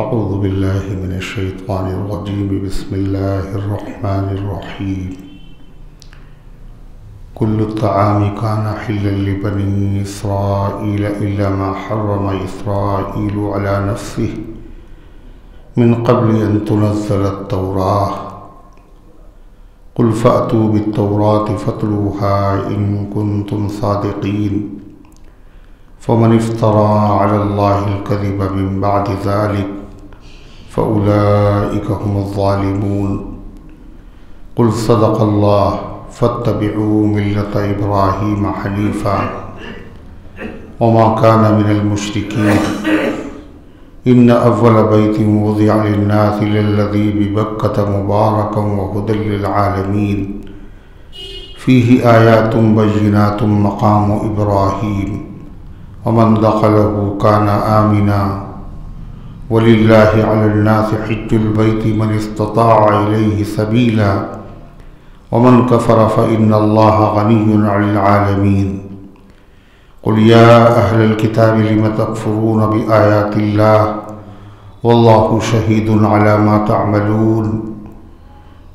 اعوذ باللہ من الشیطان الرجیم بسم اللہ الرحمن الرحیم کل الطعام کان حلا لبنی اسرائیل الا ما حرم اسرائیل علی نفسه من قبل ان تنزل التوراة قل فأتوا بالتوراة فاتلوها إن كنتم صادقين فمن افترى على الله الكذب من بعد ذلك فأولئك هم الظالمون قل صدق الله فاتبعوا ملة إبراهيم حنيفا وما كان من المشركين إن أول بيت وضع للناس للذي ببكة مباركا وهدى للعالمين فيه آيات بينات مقام إبراهيم ومن دخله كان آمنا ولله على الناس حج البيت من استطاع إليه سبيلا ومن كفر فإن الله غني عن العالمين قل يا أهل الكتاب لم تكفرون بآيات الله والله شهيد على ما تعملون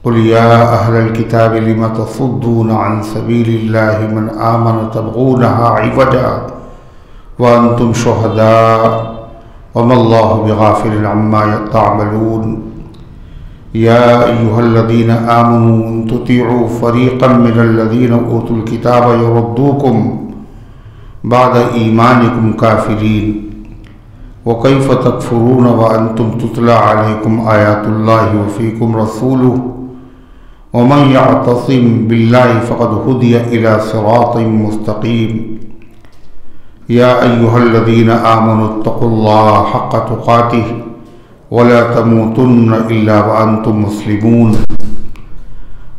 قل يا أهل الكتاب لم تصدون عن سبيل الله من آمن تبغونها عوجا وأنتم شهداء وما الله بغافل عما تعملون يا أيها الذين آمنوا إن تطيعوا فريقا من الذين أوتوا الكتاب يردوكم بعد إيمانكم كافرين وكيف تكفرون وأنتم تتلى عليكم آيات الله وفيكم رسوله ومن يعتصم بالله فقد هدي إلى صراط مستقيم يا أيها الذين آمنوا اتقوا الله حق تقاته ولا تموتن إلا وأنتم مسلمون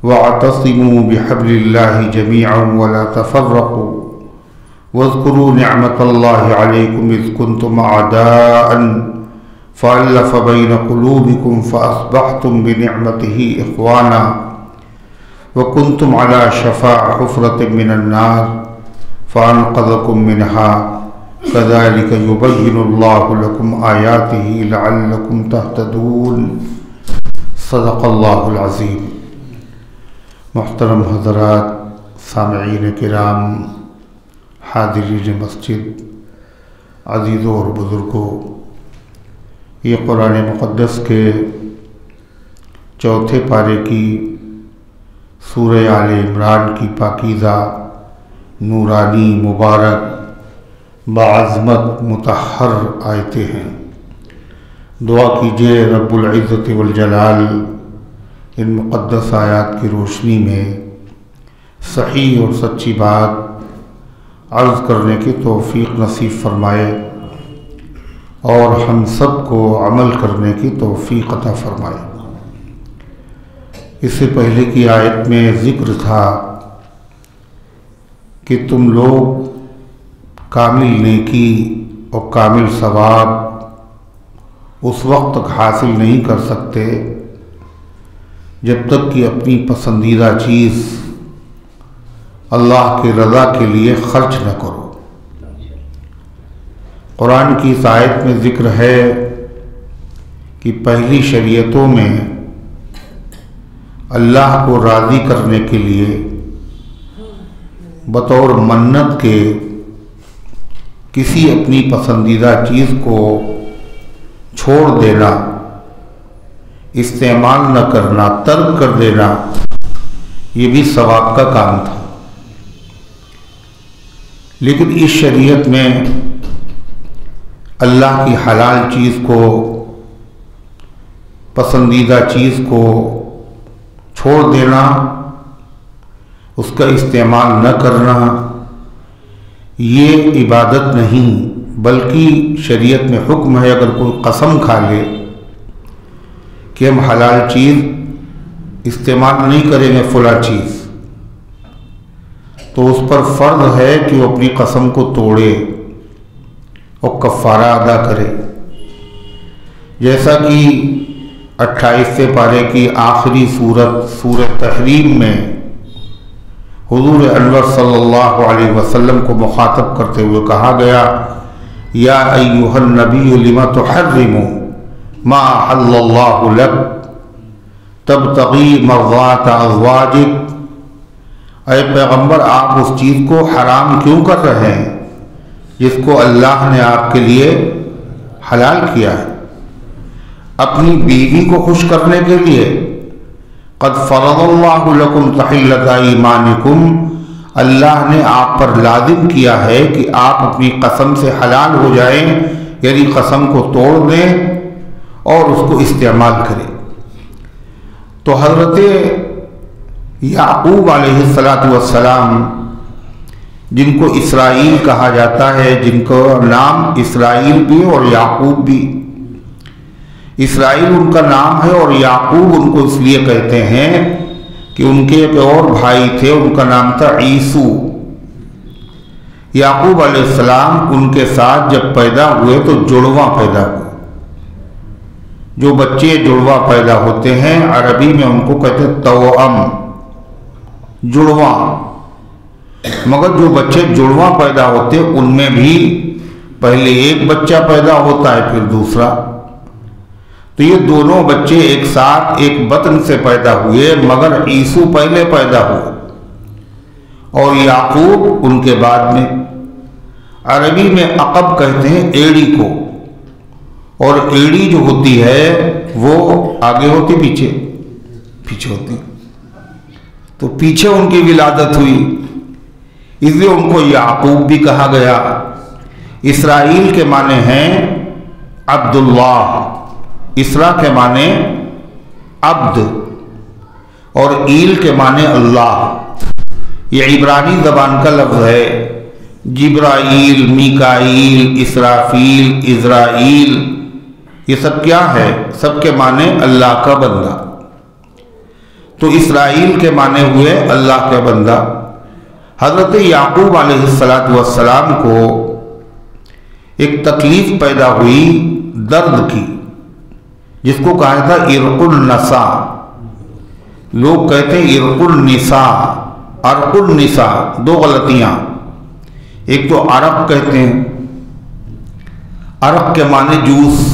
واعتصموا بحبل الله جميعا ولا تفرقوا واذكروا نعمة الله عليكم إذ كنتم أعداء فألف بين قلوبكم فأصبحتم بنعمته إخوانا وكنتم على شفا حفرة من النار فأنقذكم منها كذلك يبين الله لكم آياته لعلكم تهتدون صدق اللہ العظیم۔ محترم حضرات، سامعین کرام، حاضرین مسجد، عزیزوں اور بزرگوں، یہ قرآن مقدس کے چوتھے پارے کی سورہ آل عمران کی پاکیزہ، نورانی، مبارک، بعظمت، مطہر آیتیں ہیں۔ دعا کیجئے رب العزت والجلال ان مقدس آیات کی روشنی میں صحیح اور سچی بات عرض کرنے کی توفیق نصیب فرمائے اور ہم سب کو عمل کرنے کی توفیق عطا فرمائے۔ اس سے پہلے کی آیت میں ذکر تھا کہ تم لوگ کامل نیکی اور کامل ثواب اس وقت تک حاصل نہیں کر سکتے جب تک کہ اپنی پسندیدہ چیز اللہ کی رضا کے لیے خرچ نہ کرو۔ قرآن کی اس آیت میں ذکر ہے کہ پہلی شریعتوں میں اللہ کو راضی کرنے کے لیے بطور منت کے کسی اپنی پسندیدہ چیز کو چھوڑ دینا، استعمال نہ کرنا، ترک کر دینا، یہ بھی ثواب کا کام تھا۔ لیکن اس شریعت میں اللہ کی حلال چیز کو، پسندیدہ چیز کو چھوڑ دینا، اس کا استعمال نہ کرنا، یہ عبادت نہیں، بلکہ شریعت میں حکم ہے اگر کوئی قسم کھا لے کہ ہم حلال چیز استعمال نہیں کریں گے فلاں چیز، تو اس پر فرض ہے کہ وہ اپنی قسم کو توڑے اور کفارہ ادا کرے، جیسا کہ 28ویں پارے کی آخری سورت سورہ تحریم میں حضور انور صلی اللہ علیہ وسلم کو مخاطب کرتے ہوئے کہا گیا، یا ایھا النبی لما تحرم ما أحل الله لك تبتغی مرضات ازواجک، اے پیغمبر آپ اس چیز کو حرام کیوں کر رہے ہیں جس کو اللہ نے آپ کے لیے حلال کیا ہے؟ اپنی بیوی کو خوش کرنے کے لیے قد فرض اللہ لکم تحلۃ ایمانکم، اللہ نے آپ پر لازم کیا ہے کہ آپ اپنی قسم سے حلال ہو جائیں، یعنی قسم کو توڑ دیں اور اس کو استعمال کریں۔ تو حضرت یعقوب علیہ السلام جن کو اسرائیل کہا جاتا ہے، جن کو نام اسرائیل بھی اور یعقوب بھی، اسرائیل ان کا نام ہے اور یعقوب ان کو اس لیے کہتے ہیں کہ ان کے ایک اور بھائی تھے، ان کا نام تھا عیسو۔ یعقوب علیہ السلام ان کے ساتھ جب پیدا ہوئے تو جڑواں پیدا ہوئے۔ جو بچے جڑواں پیدا ہوتے ہیں عربی میں ان کو کہتے ہیں توأم، جڑواں، مگر جو بچے جڑواں پیدا ہوتے ان میں بھی پہلے ایک بچہ پیدا ہوتا ہے پھر دوسرا، تو یہ دونوں بچے ایک ساتھ ایک بطن سے پیدا ہوئے، مگر عیسو پہلے پیدا ہوئے اور یعقوب ان کے بعد میں۔ عربی میں عقب کہتے ہیں ایڑی کو، اور ایڑی جو ہوتی ہے وہ آگے ہوتی پیچھے ہوتی، تو پیچھے ان کی ولادت ہوئی، اس لیے ان کو یعقوب بھی کہا گیا۔ اسرائیل کے معنی ہیں عبداللہ، اسرا کے معنی عبد اور ایل کے معنی اللہ۔ یہ عبرانی زبان کا لفظ ہے۔ جبرائیل، میکائیل، اسرافیل، عزرائیل، یہ سب کیا ہے؟ سب کے معنی اللہ کا بندہ۔ تو اسرائیل کے معنی ہوئے اللہ کا بندہ۔ حضرت یعقوب علیہ السلام کو ایک تکلیف پیدا ہوئی درد کی، جس کو کہا تھا عرق النساء، لوگ کہتے ہیں عرق النساء، عرق النساء، دو غلطیاں، ایک تو عرق کہتے ہیں، عرق کے معنی جوس،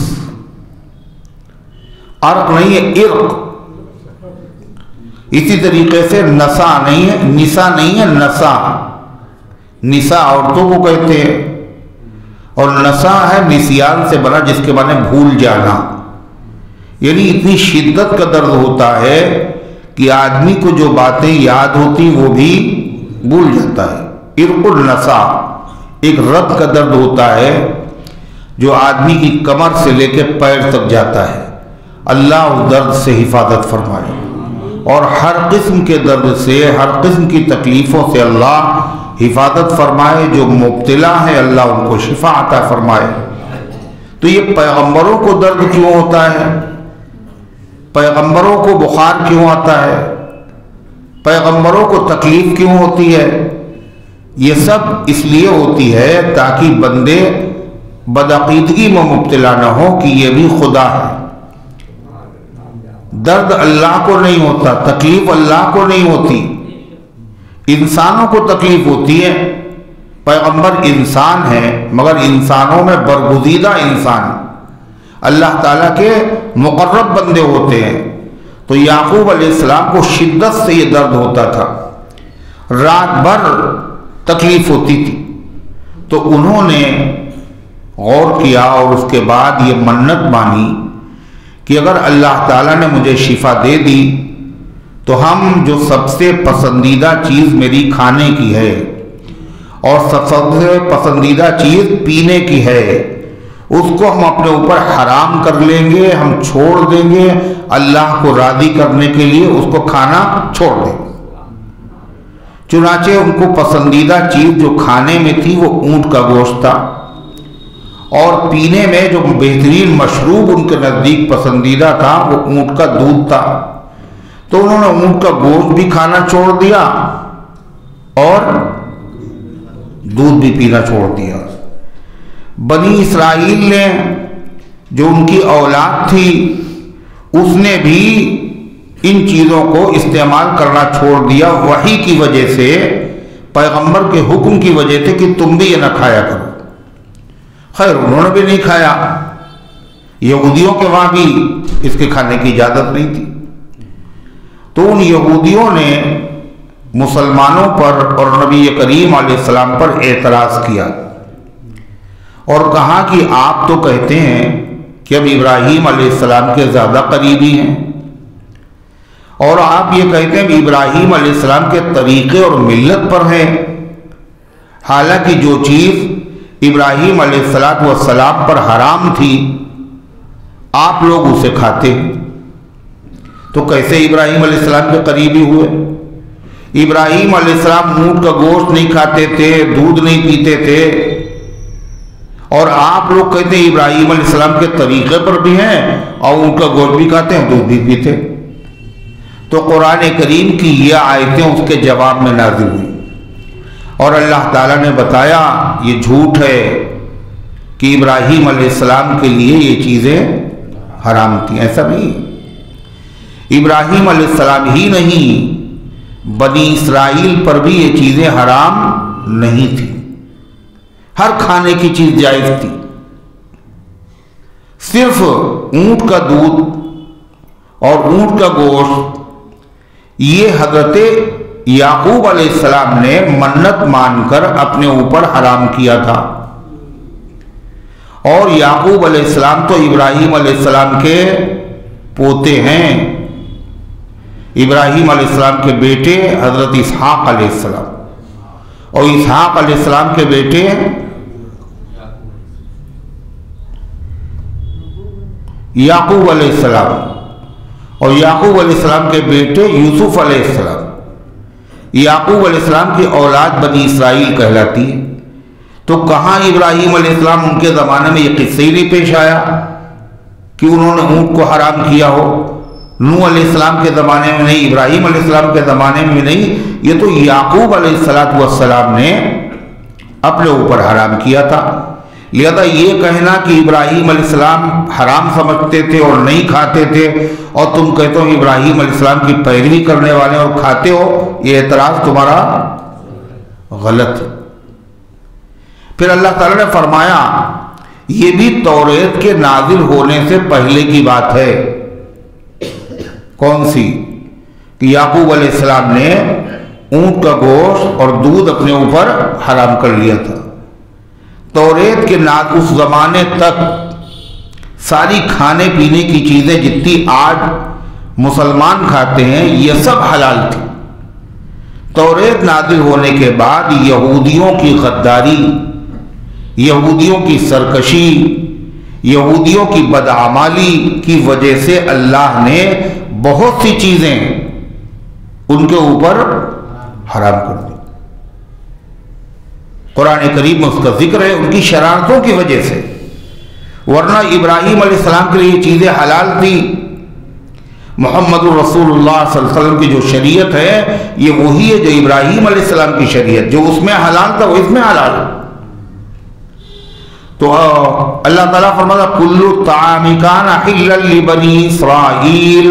عرق نہیں ہے عرق۔ اسی طریقے سے نسا نہیں ہے، نسا نہیں ہے، نسا، نسا عورتوں کو کہتے ہیں، اور نسا ہے نسیان سے بنا جس کے معنی بھول جانا، یعنی اتنی شدت کا درد ہوتا ہے کہ آدمی کو جو باتیں یاد ہوتی وہ بھی بھول جاتا ہے۔ عرق النسا ایک رد کا درد ہوتا ہے جو آدمی کی کمر سے لے کے پیر تک جاتا ہے۔ اللہ اس درد سے حفاظت فرمائے، اور ہر قسم کے درد سے، ہر قسم کی تکلیفوں سے اللہ حفاظت فرمائے۔ جو مبتلا ہے اللہ ان کو شفا عطا فرمائے۔ تو یہ پیغمبروں کو درد کیوں ہوتا ہے؟ پیغمبروں کو بخار کیوں آتا ہے؟ پیغمبروں کو تکلیف کیوں ہوتی ہے؟ یہ سب اس لیے ہوتی ہے تاکہ بندے بدعقیدگی میں مبتلا نہ ہو کہ یہ بھی خدا ہے۔ درد اللہ کو نہیں ہوتا، تکلیف اللہ کو نہیں ہوتی، انسانوں کو تکلیف ہوتی ہے۔ پیغمبر انسان ہے مگر انسانوں میں برگزیدہ انسان، اللہ تعالیٰ کے مقرب بندے ہوتے ہیں۔ تو یعقوب علیہ السلام کو شدت سے یہ درد ہوتا تھا، رات بھر تکلیف ہوتی تھی۔ تو انہوں نے غور کیا اور اس کے بعد یہ منت مانی کہ اگر اللہ تعالیٰ نے مجھے شفا دے دی تو ہم جو سب سے پسندیدہ چیز میری کھانے کی ہے اور سب سے پسندیدہ چیز پینے کی ہے اس کو ہم اپنے اوپر حرام کر لیں گے، ہم چھوڑ دیں گے، اللہ کو راضی کرنے کے لیے اس کو کھانا چھوڑ دیں گے۔ چنانچہ ان کو پسندیدہ چیز جو کھانے میں تھی وہ اونٹ کا گوشت تھا، اور پینے میں جو بہترین مشروب ان کے نزدیک پسندیدہ تھا وہ اونٹ کا دودھ تھا۔ تو انہوں نے اونٹ کا گوشت بھی کھانا چھوڑ دیا اور دودھ بھی پینا چھوڑ دیا۔ بنی اسرائیل نے جو ان کی اولاد تھی اس نے بھی ان چیزوں کو استعمال کرنا چھوڑ دیا، وحی کی وجہ سے، پیغمبر کے حکم کی وجہ سے کہ تم بھی یہ نہ کھایا کرو۔ خیر انہوں نے بھی نہیں کھایا، یہودیوں کے وہاں بھی اس کے کھانے کی اجازت نہیں تھی. تو ان یہودیوں نے مسلمانوں پر اور نبی کریم علیہ السلام پر اعتراض کیا اور کہا کہ آپ تو کہتے ہیں کہ ہم ابراہیم علیہ السلام کے زیادہ قریبی ہیں، اور آپ یہ کہتے ہیں کہ ابراہیم علیہ السلام کے طریقے اور ملت پر ہیں، حالانکہ جو چیز ابراہیم علیہ السلام پر حرام تھی آپ لوگ اسے کھاتے ہیں. تو کیسے ابراہیم علیہ السلام کے قریبی ہوئے؟ ابراہیم علیہ السلام اونٹ کا گوشت نہیں کھاتے تھے، دودھ نہیں پیتے تھے، اور آپ لوگ کہتے ہیں ابراہیم علیہ السلام کے طریقے پر بھی ہیں اور اونٹ کا گوشت بھی کھاتے ہیں، دودھ بھی پیتے. تو قرآن کریم کی یہ آیتیں اس کے جواب میں نازل ہوئی اور اللہ تعالیٰ نے بتایا یہ جھوٹ ہے کہ ابراہیم علیہ السلام کے لیے یہ چیزیں حرام تھیں. ایسا نہیں، ابراہیم علیہ السلام ہی نہیں بنی اسرائیل پر بھی یہ چیزیں حرام نہیں تھیں. ہر کھانے کی چیز جائز تھی، صرف اونٹ کا دودھ اور اونٹ کا گوشت یہ حضرت یعقوب علیہ السلام نے منت مان کر اپنے اوپر حرام کیا تھا. اور یعقوب علیہ السلام تو ابراہیم علیہ السلام کے پوتے ہیں، ابراہیم علیہ السلام کے بیٹے حضرت اسحاق علیہ السلام، اور اسحاق علیہ السلام کے بیٹے یعقوب علیہ السلام، اور یعقوب علیہ السلام کے بیٹے یوسف علیہ السلام. یعقوب علیہ السلام کی اولاد بنی اسرائیل کہلاتی ہے. تو کہاں ابراہیم علیہ السلام ان کے زمانے میں یہ قصہ ہی نہیں پیش آیا کہ انہوں نے اونٹ کو حرام کیا ہو. نوح علیہ السلام کے زمانے میں نہیں، ابراہیم علیہ السلام کے زمانے میں نہیں، یہ تو یعقوب علیہ السلام نے اپنے اوپر حرام کیا تھا. لہذا یہ کہنا کہ ابراہیم علیہ السلام حرام سمجھتے تھے اور نہیں کھاتے تھے اور تم کہتے ہو ابراہیم علیہ السلام کی پیروی کرنے والے اور کھاتے ہو، یہ اعتراض تمہارا غلط ہے. پھر اللہ تعالیٰ نے فرمایا یہ بھی توریت کے نازل ہونے سے پہلے کی بات ہے. کون سی؟ کہ یعقوب علیہ السلام نے اونٹ کا گوشت اور دودھ اپنے اوپر حرام کر لیا تھا. توریت کے اس زمانے تک ساری کھانے پینے کی چیزیں جتنی آج مسلمان کھاتے ہیں یہ سب حلال تھی. توریت نازل ہونے کے بعد یہودیوں کی غداری، یہودیوں کی سرکشی، یہودیوں کی بدعمالی کی وجہ سے اللہ نے بہت سی چیزیں ان کے اوپر حرام کر دی. قرآن کریم میں اس کا ذکر ہے ان کی شرارتوں کی وجہ سے، ورنہ ابراہیم علیہ السلام کے لیے یہ چیزیں حلال تھی. محمد رسول اللہ صلی اللہ علیہ وسلم کی جو شریعت ہے یہ وہی ہے جو ابراہیم علیہ السلام کی شریعت، جو اس میں حلال تھا وہ اس میں حلال. تو اللہ تعالیٰ فرماتا کل الطعام کان حلا لبنی اسرائیل،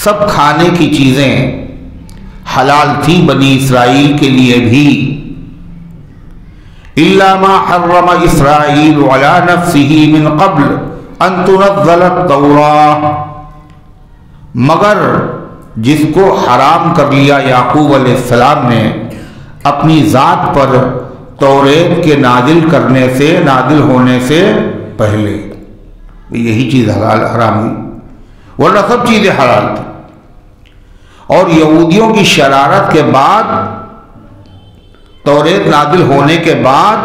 سب کھانے کی چیزیں حلال تھی بنی اسرائیل کے لیے بھی. الا ما حرم اسرائیل علی نفسه من قبل ان تنزل التوراۃ، مگر جس کو حرام کر لیا یعقوب علیہ السلام نے اپنی ذات پر توریت کے نازل ہونے سے پہلے، یہی چیز حرام ہوئی، ورنہ سب چیزیں حلال تھی. اور یہودیوں کی شرارت کے بعد، توریت نازل ہونے کے بعد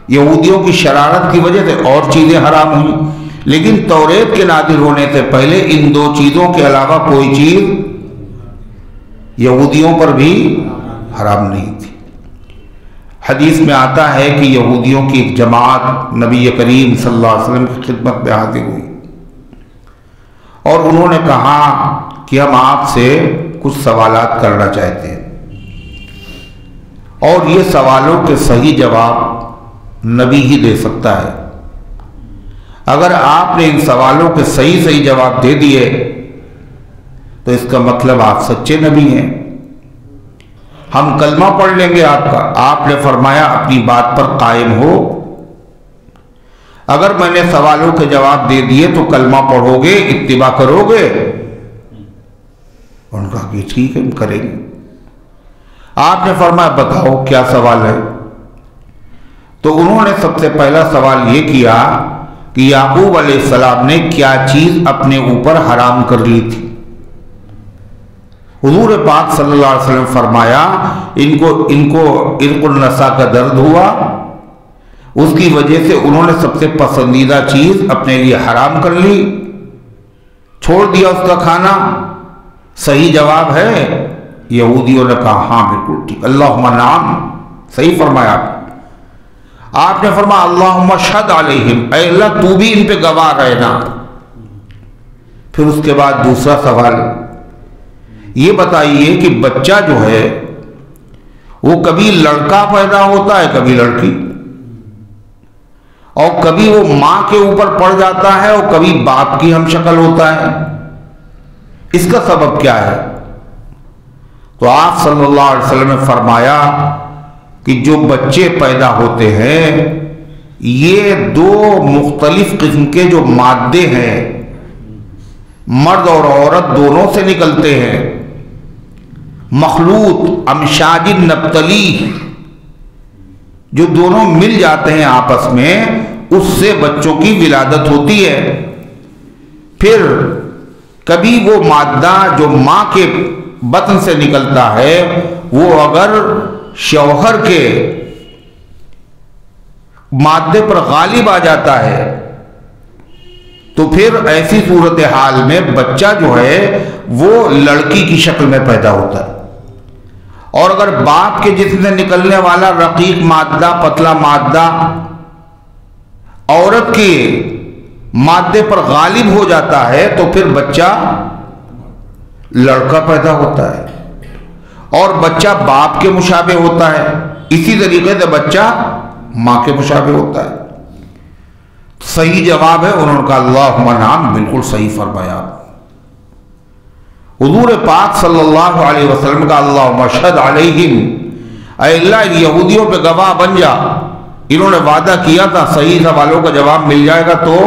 یہودیوں کی شرارت کی وجہ سے اور چیزیں حرام ہوئیں، لیکن توریت کے نازل ہونے سے پہلے ان دو چیزوں کے علاوہ کوئی چیز یہودیوں پر بھی حرام نہیں تھی. حدیث میں آتا ہے کہ یہودیوں کی ایک جماعت نبی کریم صلی اللہ علیہ وسلم کی خدمت میں حاضر ہوئی اور انہوں نے کہا کہ ہم آپ سے کچھ سوالات کرنا چاہتے ہیں، اور یہ سوالوں کے صحیح جواب نبی ہی دے سکتا ہے. اگر آپ نے ان سوالوں کے صحیح جواب دے دیے تو اس کا مطلب آپ سچے نبی ہیں، ہم کلمہ پڑھ لیں گے آپ کا. آپ نے فرمایا اپنی بات پر قائم ہو، اگر میں نے سوالوں کے جواب دے دیے تو کلمہ پڑھو گے، اتباع کرو گے؟ ان کا کہ ٹھیک ہے ہم کریں گے۔ آپ نے فرمایا بتاؤ کیا سوال ہے؟ تو انہوں نے سب سے پہلا سوال یہ کیا کہ یعقوب علیہ السلام نے کیا چیز اپنے اوپر حرام کر لی تھی؟ حضور پاک صلی اللہ علیہ وسلم فرمایا ان کو عرق النساء کا درد ہوا، اس کی وجہ سے انہوں نے سب سے پسندیدہ چیز اپنے لیے حرام کر لی، چھوڑ دیا اس کا کھانا۔ صحیح جواب ہے؟ یہودیوں نے کہا ہاں بالکل ٹھیک، اللہم نعم، صحیح فرمایا۔ آپ نے فرمایا اللہم اشہد علیہم، اے اللہ تو بھی ان پہ گواہ رہنا۔ پھر اس کے بعد دوسرا سوال، یہ بتائیے کہ بچہ جو ہے وہ کبھی لڑکا پیدا ہوتا ہے کبھی لڑکی، اور کبھی وہ ماں کے اوپر پڑ جاتا ہے اور کبھی باپ کی ہم شکل ہوتا ہے، اس کا سبب کیا ہے؟ تو آپ صلی اللہ علیہ وسلم نے فرمایا کہ جو بچے پیدا ہوتے ہیں یہ دو مختلف قسم کے جو مادے ہیں، مرد اور عورت دونوں سے نکلتے ہیں، مخلوط امشاج نبتلی، جو دونوں مل جاتے ہیں آپس میں، اس سے بچوں کی ولادت ہوتی ہے۔ پھر کبھی وہ مادہ جو ماں کے بطن سے نکلتا ہے وہ اگر شوہر کے مادے پر غالب آ جاتا ہے تو پھر ایسی صورتحال میں بچہ جو ہے وہ لڑکی کی شکل میں پیدا ہوتا ہے، اور اگر باپ کے جسم سے نکلنے والا رقیق مادہ، پتلا مادہ عورت کے مادے پر غالب ہو جاتا ہے تو پھر بچہ لڑکا پیدا ہوتا ہے، اور بچہ باپ کے مشابہ ہوتا ہے، اسی طریقے سے بچہ ماں کے مشابہ ہوتا ہے۔ صحیح جواب ہے، انہوں نے کہا اللہم نعم، بالکل صحیح فرمایا۔ حضور پاک صلی اللہ علیہ وسلم کا اللہم اشہد علیہم، اے اللہ ان یہودیوں پہ گواہ بن جا، انہوں نے وعدہ کیا تھا صحیح سوالوں کا جواب مل جائے گا تو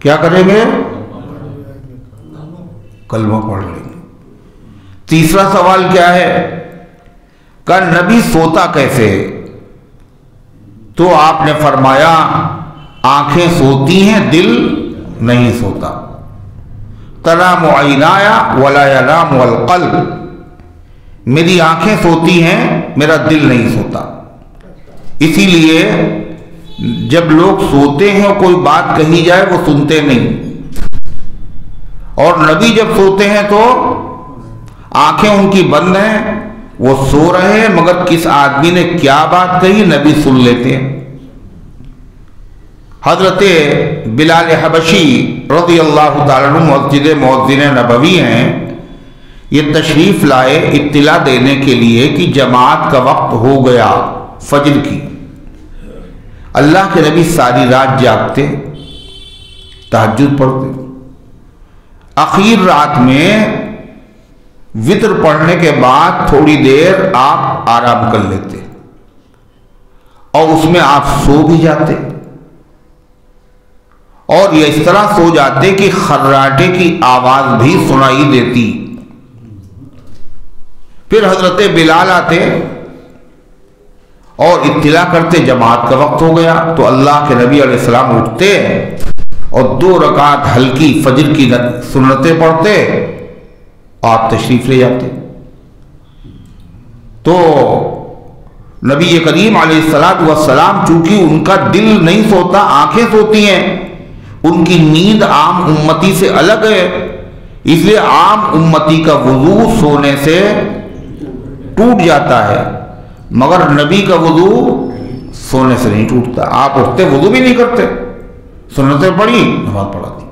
کیا کریں گے؟ کلمہ پڑھ لیں گے۔ تیسرا سوال کیا ہے کہ نبی سوتا کیسے ہے؟ تو آپ نے فرمایا آنکھیں سوتی ہیں، دل نہیں سوتا۔ تنام عینایا ولا ینام القلب، میری آنکھیں سوتی ہیں، میرا دل نہیں سوتا۔ اسی لیے جب لوگ سوتے ہیں کوئی بات کہی جائے وہ سنتے نہیں، اور نبی جب سوتے ہیں تو آنکھیں ان کی بند ہیں، وہ سو رہے ہیں مگر کس آدمی نے کیا بات کہی نبی سن لیتے ہیں۔ حضرت بلال حبشی رضی اللہ تعالیٰ عنہ مسجد مؤذن نبوی ہیں، یہ تشریف لائے اطلاع دینے کے لیے کہ جماعت کا وقت ہو گیا فجر کی۔ اللہ کے نبی ساری رات جاگتے، تہجد پڑھتے، آخر رات میں وتر پڑھنے کے بعد تھوڑی دیر آپ آرام کر لیتے اور اس میں آپ سو بھی جاتے، اور یہ اس طرح سو جاتے کہ خراٹے کی آواز بھی سنائی دیتی۔ پھر حضرت بلال آتے اور اطلاع کرتے جماعت کا وقت ہو گیا، تو اللہ کے نبی علیہ السلام اٹھتے اور 2 رکعت ہلکی فجر کی سنتیں پڑھتے، آپ تشریف لے جاتے۔ تو نبی کریم علیہ السلام چونکہ ان کا دل نہیں سوتا، آنکھیں سوتی ہیں، ان کی نیند عام امتی سے الگ ہے، اس لیے عام امتی کا وضو سونے سے ٹوٹ جاتا ہے، مگر نبی کا وضو سونے سے نہیں ٹوٹتا۔ آپ اٹھتے وضو بھی نہیں کرتے، سنتیں پڑھی، نماز پڑھا دی۔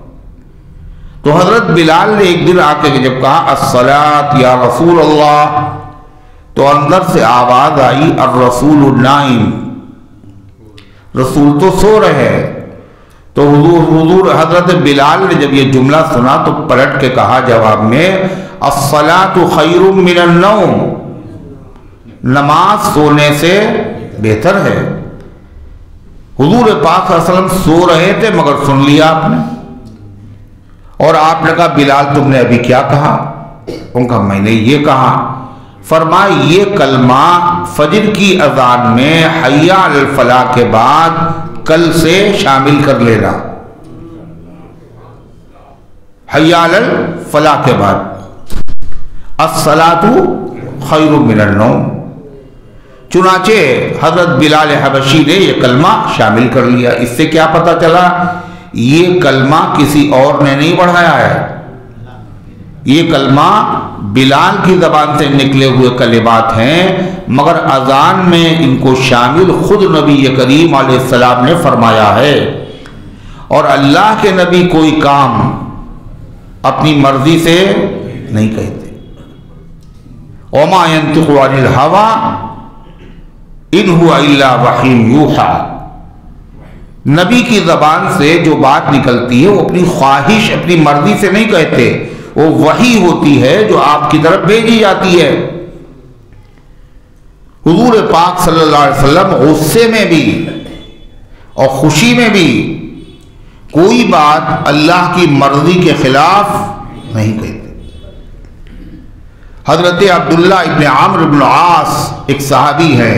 تو حضرت بلال نے ایک دن آ کے جب کہا الصلاۃ یا رسول اللہ، تو اندر سے آواز آئی الرسول النائم، رسول تو سو رہے ہیں۔ تو حضور حضرت بلال نے جب یہ جملہ سنا تو پلٹ کے کہا جواب میں الصلاۃ خیر من النوم، نماز سونے سے بہتر ہے۔ حضور پاک صلی اللہ علیہ وسلم سو رہے تھے مگر سن لیا آپ نے، اور آپ نے کہا بلال تم نے ابھی کیا کہا؟ ان کا میں نے یہ کہا۔ فرمایا یہ کلمہ فجر کی اذان میں حی علی الفلاح کے بعد کل سے شامل کر لینا، حی علی الفلاح کے بعد الصلاۃ خیر من النوم۔ چنانچہ حضرت بلال حبشی نے یہ کلمہ شامل کر لیا۔ اس سے کیا پتہ چلا؟ یہ کلمہ کسی اور نے نہیں بڑھایا ہے، یہ کلمہ بلال کی زبان سے نکلے ہوئے کلمات ہیں، مگر اذان میں ان کو شامل خود نبی کریم علیہ السلام نے فرمایا ہے۔ اور اللہ کے نبی کوئی کام اپنی مرضی سے نہیں کہتے۔ وما ينطق عن الهوى ان هو الا وحی یوحی، نبی کی زبان سے جو بات نکلتی ہے وہ اپنی خواہش اپنی مرضی سے نہیں کہتے، وہ وحی ہوتی ہے جو آپ کی طرف بھیجی جاتی ہے۔ حضور پاک صلی اللہ علیہ وسلم غصے میں بھی اور خوشی میں بھی کوئی بات اللہ کی مرضی کے خلاف نہیں کہتے۔ حضرت عبداللہ ابن عمرو بن العاص ایک صحابی ہے،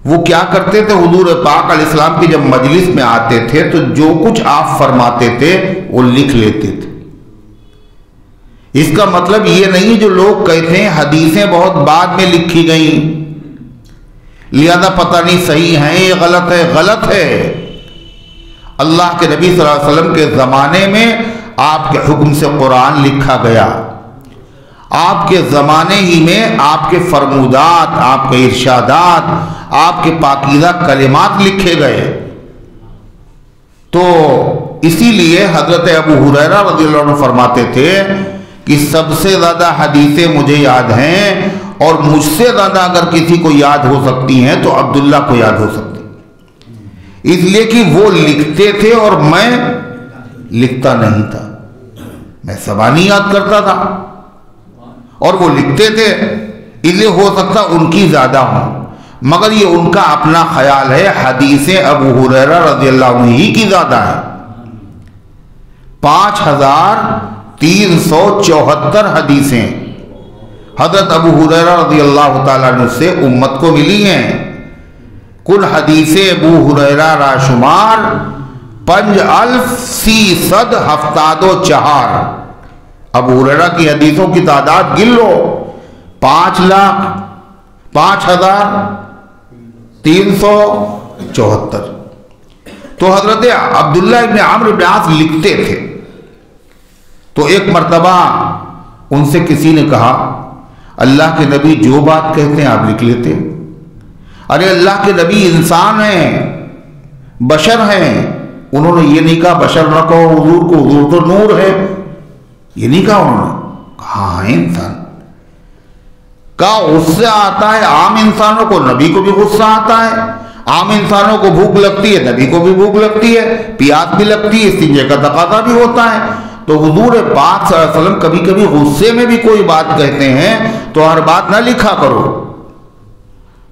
وہ کیا کرتے تھے؟ حضور پاک علیہ السلام کی جب مجلس میں آتے تھے تو جو کچھ آپ فرماتے تھے وہ لکھ لیتے تھے۔ اس کا مطلب یہ نہیں جو لوگ کہتے ہیں حدیثیں بہت بعد میں لکھی گئیں لہذا پتہ نہیں صحیح ہیں یہ غلط ہے۔ غلط ہے۔ اللہ کے نبی صلی اللہ علیہ وسلم کے زمانے میں آپ کے حکم سے قرآن لکھا گیا، آپ کے زمانے ہی میں آپ کے فرمودات، آپ کے ارشادات، آپ کے پاکیزہ کلمات لکھے گئے۔ تو اسی لیے حضرت ابو ہریرہ رضی اللہ عنہ فرماتے تھے کہ سب سے زیادہ حدیثیں مجھے یاد ہیں، اور مجھ سے زیادہ اگر کسی کو یاد ہو سکتی ہیں تو عبداللہ کو یاد ہو سکتی، اس لیے کہ وہ لکھتے تھے اور میں لکھتا نہیں تھا، میں زبانی یاد کرتا تھا اور وہ لکھتے تھے، اس لیے ہو سکتا ان کی زیادہ ہوں، مگر یہ ان کا اپنا خیال ہے۔ حدیثیں ابو ہریرہ رضی اللہ عنہ ہی کی زیادہ ہیں، 5374 حدیثیں حضرت ابو ہریرہ رضی اللہ تعالیٰ عنہ سے امت کو ملی ہیں۔ کل حدیث ابو ہریرہ را شمار 5374۔ ابو ہریرہ کی حدیثوں کی تعداد گن لو، 5,05,374۔ تو حضرت عبداللہ ابن عمرو بن عاص لکھتے تھے۔ تو ایک مرتبہ ان سے کسی نے کہا اللہ کے نبی جو بات کہتے ہیں آپ لکھ لیتے ہیں۔ ارے اللہ کے نبی انسان ہیں، بشر ہیں۔ انہوں نے یہ نہیں کہا بشر نہ کہو حضور کو، حضور تو نور ہے، یہ نہیں کہا انہوں نے، کہا ہے انسان۔ کہا غصہ آتا ہے عام انسانوں کو، نبی کو بھی غصہ آتا ہے، عام انسانوں کو بھوک لگتی ہے، نبی کو بھی بھوک لگتی ہے، پیاس بھی لگتی ہے، استنجے کا تقاضا بھی ہوتا ہے۔ تو حضور پاک صلی اللہ علیہ وسلم کبھی کبھی غصے میں بھی کوئی بات کہتے ہیں تو ہر بات نہ لکھا کرو۔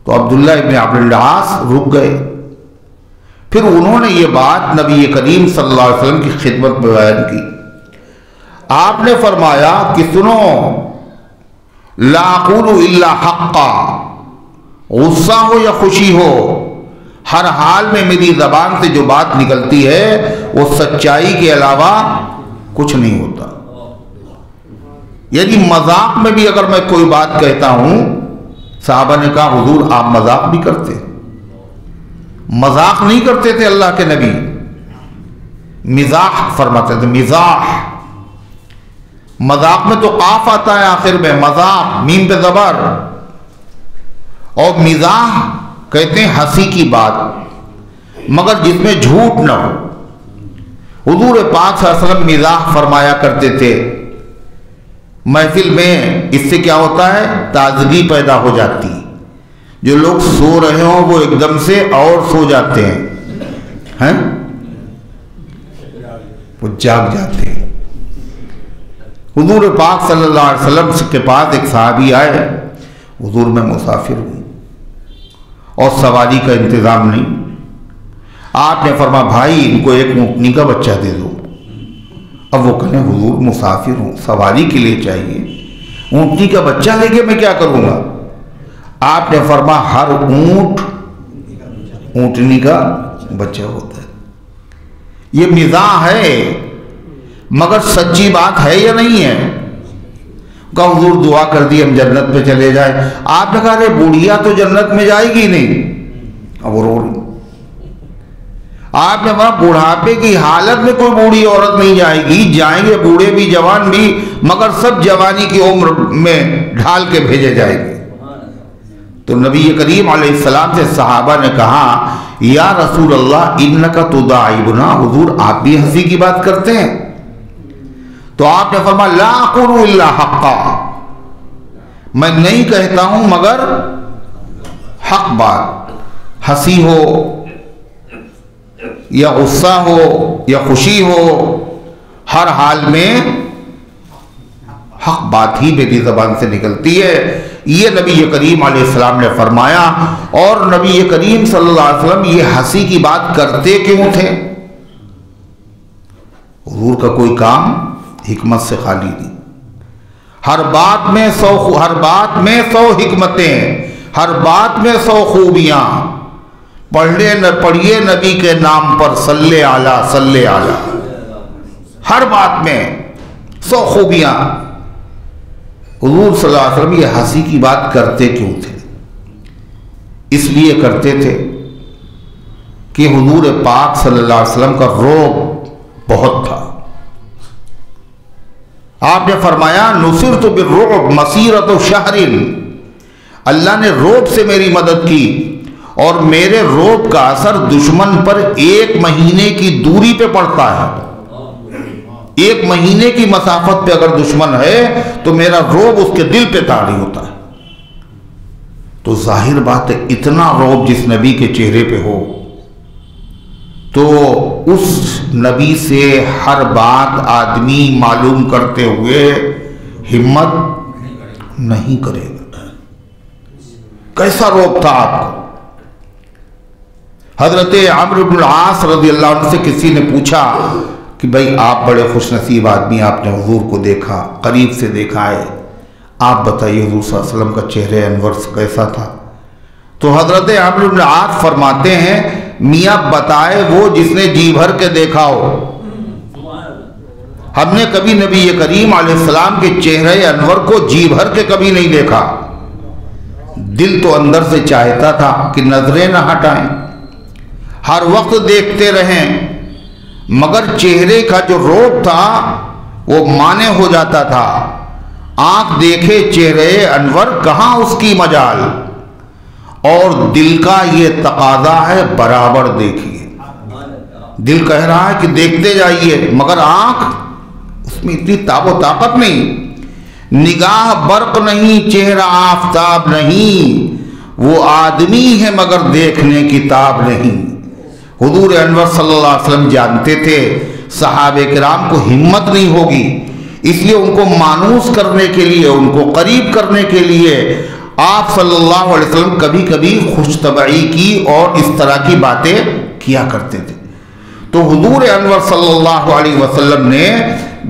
تو عبداللہ ابن عمرو بن العاص رک گئے۔ پھر انہوں نے یہ بات نبی کریم صلی اللہ علیہ وسلم کی خدمت میں بیان کی۔ آپ نے فرمایا کہ سنو، لا اقول الا حقا، غصہ ہو یا خوشی ہو، ہر حال میں میری زبان سے جو بات نکلتی ہے وہ سچائی کے علاوہ کچھ نہیں ہوتا۔ یعنی مذاق میں بھی اگر میں کوئی بات کہتا ہوں، صحابہ نے کہا حضور آپ مذاق بھی کرتے؟ مذاق نہیں کرتے تھے اللہ کے نبی، مزاح فرماتے تھے، مزاح۔ مذاق میں تو قاف آتا ہے آخر میں، مذاق میم پہ زبر، اور مزاح کہتے ہیں ہنسی کی بات مگر جس میں جھوٹ نہ ہو۔ حضور پاک صلی اللہ علیہ وسلم مزاح فرمایا کرتے تھے، محفل میں اس سے کیا ہوتا ہے تازگی پیدا ہو جاتی، جو لوگ سو رہے ہوں وہ ایک دم سے اور سو جاتے ہیں، وہ جاگ جاتے ہیں۔ حضور پاک صلی اللہ علیہ وسلم کے پاس ایک صحابی آئے، حضور میں مسافر ہوں اور سواری کا انتظام نہیں، آپ نے فرمایا بھائی ان کو ایک اونٹنی کا بچہ دے دو۔ اب وہ کہنے حضور مسافر ہوں، سواری کے لیے چاہیے، اونٹنی کا بچہ لے کے میں کیا کروں گا؟ آپ نے فرمایا ہر اونٹ اونٹنی کا بچہ ہوتا ہے۔ یہ مزاح ہے مگر سچی بات ہے یا نہیں ہے؟ کہا حضور دعا کر دی ہم جنت میں چلے جائیں۔ آپ نے کہا ارے بوڑھیا تو جنت میں جائے گی نہیں۔ اب وہ رو رہی۔ آپ نے کہا بڑھاپے کی حالت میں کوئی بوڑھی عورت نہیں جائے گی، جائیں گے بوڑھے بھی جوان بھی، مگر سب جوانی کی عمر میں ڈھال کے بھیجے جائیں گے۔ تو نبی کریم علیہ السلام سے صحابہ نے کہا یا رسول اللہ انکا تداعبنا، حضور آپ بھی ہنسی کی بات کرتے ہیں؟ تو آپ نے فرمایا لا اقول الا حقا، میں نہیں کہتا ہوں مگر حق بات، ہنسی ہو یا غصہ ہو یا خوشی ہو، ہر حال میں حق بات ہی میری زبان سے نکلتی ہے۔ یہ نبی کریم علیہ السلام نے فرمایا۔ اور نبی کریم صلی اللہ علیہ وسلم یہ ہنسی کی بات کرتے کیوں تھے؟ حضور کا کوئی کام حکمت سے خالی نہیں۔ ہر بات میں 100 حکمتیں، ہر بات میں 100 خوبیاں۔ پڑھیے نبی کے نام پر صلی اعلیٰ صلی اعلیٰ، ہر بات میں 100 خوبیاں۔ حضور صلی اللہ علیہ وسلم یہ ہنسی کی بات کرتے کیوں تھے؟ اس لیے کرتے تھے کہ حضور پاک صلی اللہ علیہ وسلم کا رعب بہت تھا۔ آپ نے فرمایا نصرت بالرعب مسیرۃ شہر، اللہ نے رعب سے میری مدد کی، اور میرے رعب کا اثر دشمن پر 1 مہینے کی دوری پہ پڑتا ہے۔ 1 مہینے کی مسافت پہ اگر دشمن ہے تو میرا رعب اس کے دل پہ طاری ہوتا ہے۔ تو ظاہر بات ہے اتنا رعب جس نبی کے چہرے پہ ہو تو اس نبی سے ہر بات آدمی معلوم کرتے ہوئے ہمت نہیں کرے گا۔ کیسا رعب تھا آپ کو؟ حضرت عمرو بن العاص رضی اللہ عنہ سے کسی نے پوچھا کہ بھائی آپ بڑے خوش نصیب آدمی، آپ نے حضور کو دیکھا، قریب سے دیکھا ہے، آپ بتائیے حضور صلی اللہ علیہ وسلم کا چہرہ انور کیسا تھا؟ تو حضرت عمرو بن العاص فرماتے ہیں میاں بتائے وہ جس نے جی بھر کے دیکھا ہو، ہم نے کبھی نبی کریم علیہ السلام کے چہرے انور کو جی بھر کے کبھی نہیں دیکھا، دل تو اندر سے چاہتا تھا کہ نظریں نہ ہٹائیں، ہر وقت دیکھتے رہیں، مگر چہرے کا جو رعب تھا وہ مانے ہو جاتا تھا۔ آنکھ دیکھے چہرے انور کہاں اس کی مجال، اور دل کا یہ تقاضا ہے برابر دیکھیے۔ دل کہہ رہا ہے کہ دیکھتے جائیے، مگر آنکھ اس میں اتنی تاب و طاقت نہیں، نگاہ برق نہیں، چہرہ آفتاب نہیں، وہ آدمی ہے مگر دیکھنے کی تاب نہیں۔ حضور انور صلی اللہ علیہ وسلم جانتے تھے صحابہ کرام کو ہمت نہیں ہوگی، اس لیے ان کو مانوس کرنے کے لیے، ان کو قریب کرنے کے لیے آپ صلی اللہ علیہ وسلم کبھی کبھی خوش طبعی کی اور اس طرح کی باتیں کیا کرتے تھے۔ تو حضور انور صلی اللہ علیہ وسلم نے